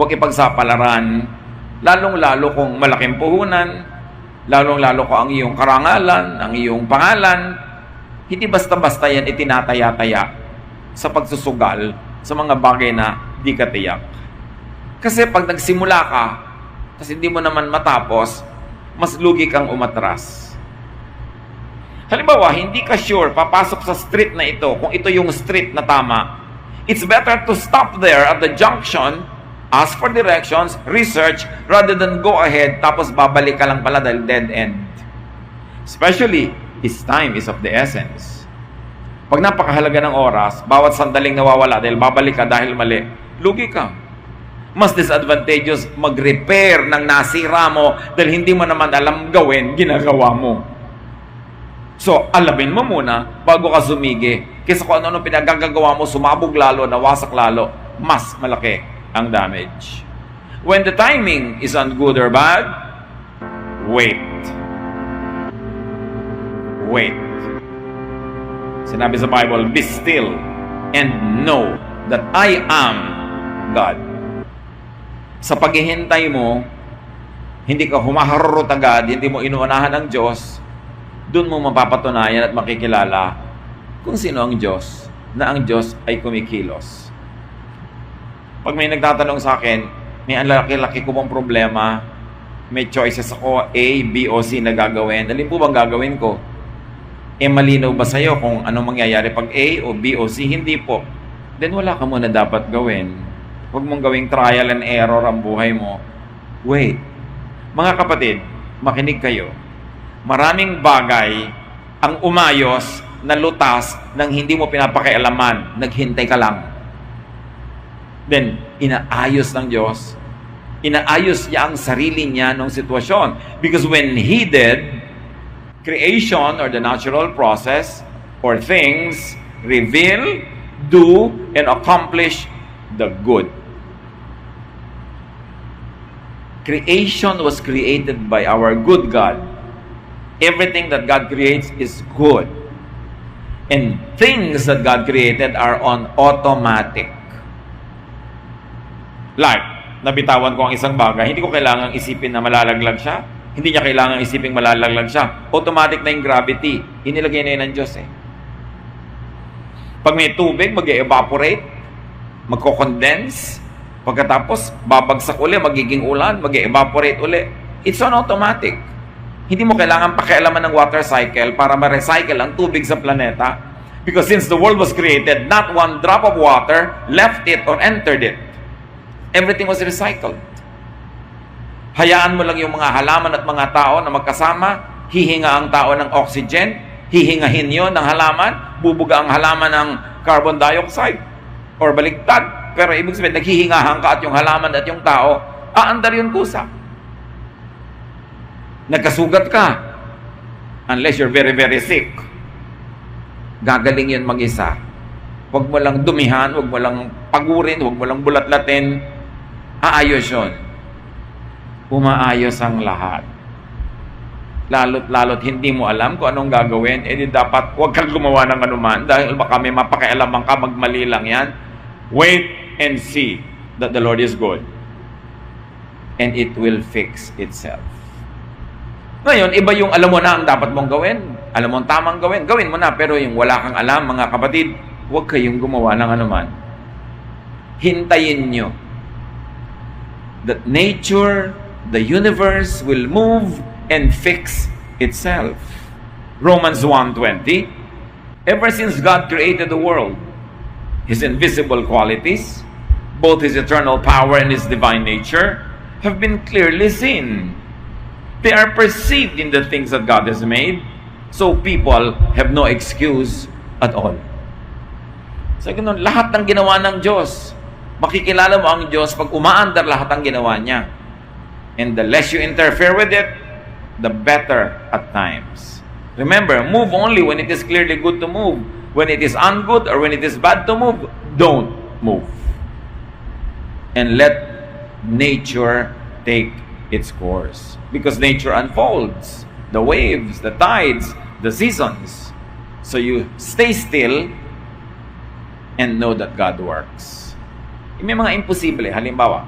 huwag ipagsapalaran, lalong-lalo kung malaking puhunan, lalong-lalo kung ang iyong karangalan, ang iyong pangalan, hindi basta-basta yan itinataya-taya sa pagsusugal sa mga bagay na di ka tiyak. Kasi pag nagsimula ka, kasi hindi mo naman matapos, mas lugi kang umatras. Halimbawa, hindi ka sure, papasok sa street na ito, kung ito yung street na tama, it's better to stop there at the junction, ask for directions, research, rather than go ahead, tapos babalik ka lang pala dahil dead end. Especially, its time is of the essence. Pag napakahalaga ng oras, bawat sandaling nawawala dahil babalik ka dahil mali, lugi ka. Mas disadvantageous mag-repair ng nasira mo dahil hindi mo naman alam gawin, ginagawa mo. So, alamin mo muna bago ka sumigi. Kaysa kung ano-ano pinagagagawa mo, sumabog lalo, nawasak lalo, mas malaki ang damage. When the timing is on good or bad, wait. Wait. Sinabi sa Bible, be still and know that I am God. Sa paghihintay mo, hindi ka humaharurot agad, hindi mo inuunahan ang Diyos, doon mo mapapatunayan at makikilala kung sino ang Diyos, na ang Diyos ay kumikilos. Pag may nagtatanong sa akin, may laki-laki ko pong problema, may choices ako, A, B, o C na gagawin. Alin po bang gagawin ko? Malinaw ba sa'yo kung anong mangyayari pag A o B o C? Hindi po. Then wala ka muna dapat gawin. Huwag mong gawing trial and error ang buhay mo. Wait. Mga kapatid, makinig kayo. Maraming bagay ang umayos na lutas nang hindi mo pinapakialaman. Naghintay ka lang. Then, inaayos ng Diyos. Inaayos niya ang sarili niya ng sitwasyon. Because when He did, creation or the natural process or things reveal, do, and accomplish the good. Creation was created by our good God. Everything that God creates is good. And things that God created are on automatic. Like, nabitawan ko ang isang bagay, hindi ko kailangang isipin na malalaglag siya. Hindi niya kailangang isipin malalaglag siya. Automatic na yung gravity. Inilagay na yun ng Diyos eh. Pag may tubig, mag-evaporate, magko-condense, Pagkatapos, babagsak uli, magiging ulan, mag-evaporate uli. It's on automatic. Hindi mo kailangan pakialaman ng water cycle para ma-recycle ang tubig sa planeta. Because since the world was created, not one drop of water left it or entered it. Everything was recycled. Hayaan mo lang yung mga halaman at mga tao na magkasama, hihinga ang tao ng oxygen, hihingahin yon ng halaman, bubuga ang halaman ng carbon dioxide, or baligtad. Pero ibig sabihin, naghihingahan ka at yung halaman at yung tao, aandar yung kusa. Nagkasugat ka, unless you're very, very sick, gagaling yun mag-isa. Huwag mo lang dumihan, huwag mo lang pagurin, huwag mo lang bulatlatin. Aayos yun. Umaayos ang lahat. Lalo't hindi mo alam kung anong gagawin, edi dapat huwag kang gumawa ng anuman dahil baka may mapakialaman ka, magmali lang yan. Wait and see that the Lord is good. And it will fix itself. Ngayon, iba yung alam mo na ang dapat mong gawin, alam mo ang tamang gawin, gawin mo na. Pero yung wala kang alam, mga kapatid, huwag kayong gumawa ng anuman. Hintayin nyo that nature, the universe will move and fix itself. Romans 1:20, ever since God created the world, His invisible qualities, both His eternal power and His divine nature, have been clearly seen. They are perceived in the things that God has made, so people have no excuse at all. So ganun, lahat ng ginawa ng Diyos, makikilala mo ang Diyos pag umaandar lahat ng ginawa niya. And the less you interfere with it, the better at times. Remember, move only when it is clearly good to move. When it is ungood or when it is bad to move, don't move. And let nature take its course. Because nature unfolds. The waves, the tides, the seasons. So you stay still and know that God works. May mga imposible. Halimbawa,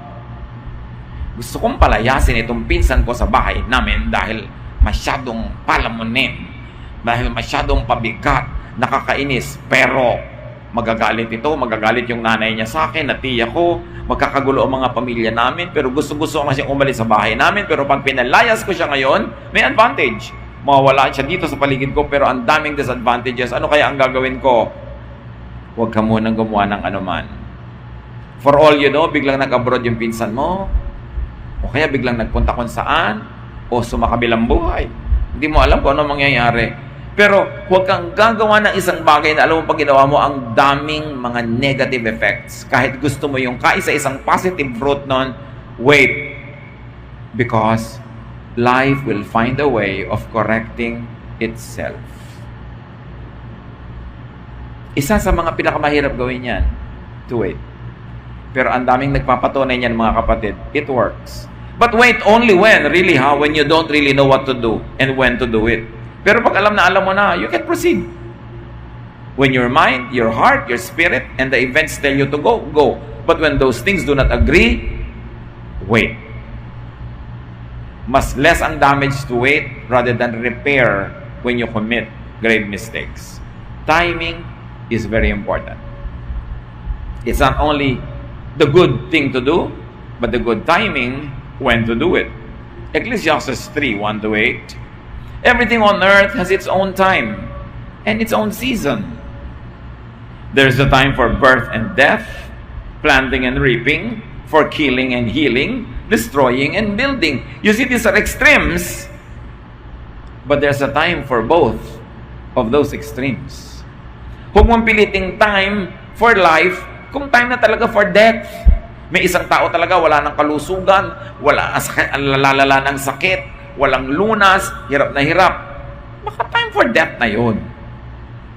gusto kong palayasin itong pinsan ko sa bahay namin dahil masyadong palamunin, dahil masyadong pabigat, nakakainis, pero magagalit ito, magagalit yung nanay niya sa akin, at tiya ko, magkakagulo ang mga pamilya namin, pero gusto-gusto ko siyang umalis sa bahay namin, pero pag pinalayas ko siya ngayon, may advantage. Mawawala siya dito sa paligid ko, pero ang daming disadvantages. Ano kaya ang gagawin ko? Huwag ka munang gumawa ng anuman. For all you know, biglang nag-abroad yung pinsan mo, o kaya biglang nagpunta kung saan, o sumakabilang buhay. Hindi mo alam kung ano mangyayari. Pero huwag kang gagawa ng isang bagay na alam mo pag ginawa mo ang daming mga negative effects. Kahit gusto mo yung kaisa-isang positive fruit nun, wait. Because life will find a way of correcting itself. Isa sa mga pinakamahirap gawin yan, to wait. Pero ang daming nagpapatunay niyan, mga kapatid, it works. But wait only when, really when you don't really know what to do and when to do it. Pero pag alam mo na, you can proceed. When your mind, your heart, your spirit, and the events tell you to go, go. But when those things do not agree, wait. Mas less ang damage to wait rather than repair when you commit grave mistakes. Timing is very important. It's not only the good thing to do, but the good timing when to do it. Ecclesiastes 3:1-8. Everything on earth has its own time and its own season. There's a time for birth and death, planting and reaping, for killing and healing, destroying and building. You see, these are extremes, but there's a time for both of those extremes. Huwag mong piliting time for life kung time na talaga for death. May isang tao talaga, wala ng kalusugan, wala lalala ng sakit, walang lunas, hirap na hirap. Baka time for death na yun.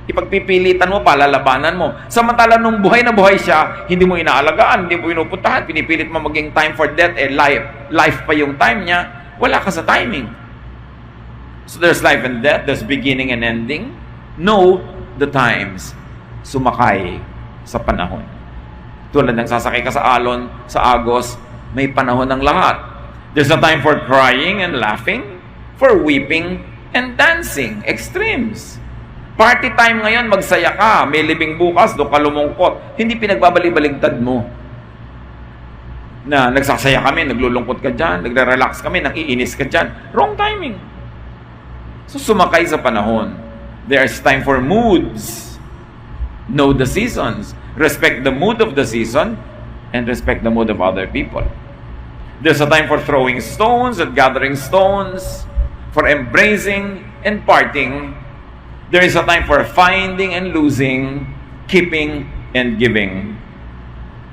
Ipagpipilitan mo, palalabanan mo. Samantala nung buhay na buhay siya, hindi mo inaalagaan, hindi mo pinupuntahan, pinipilit mo maging time for death, life pa yung time niya, wala ka sa timing. So there's life and death, there's beginning and ending. Know the times. Sumakay sa panahon. Tulad ng sasakay ka sa alon, sa agos, may panahon ng lahat. There's a time for crying and laughing, for weeping and dancing. Extremes. Party time ngayon, magsaya ka. May libing bukas, doon ka lumungkot. Hindi pinagbabalibaligtad mo. na nagsasaya kami, naglulungkot ka dyan, nagre-relax kami, nakiinis ka dyan. Wrong timing. So sumakay sa panahon. There's time for moods. Know the seasons. Respect the mood of the season and respect the mood of other people. There's a time for throwing stones and gathering stones, for embracing and parting. There is a time for finding and losing, keeping and giving,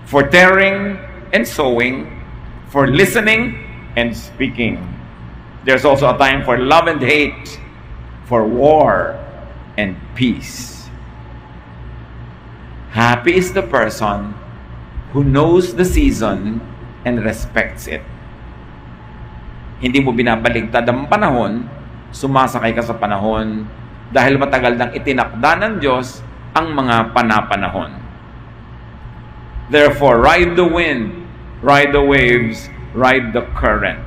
for tearing and sowing, for listening and speaking. There's also a time for love and hate, for war and peace. Happy is the person who knows the season and respects it. Hindi mo binabaligtad ang panahon, sumasakay ka sa panahon dahil matagal nang itinakda ng Diyos ang mga panapanahon. Therefore, ride the wind, ride the waves, ride the current.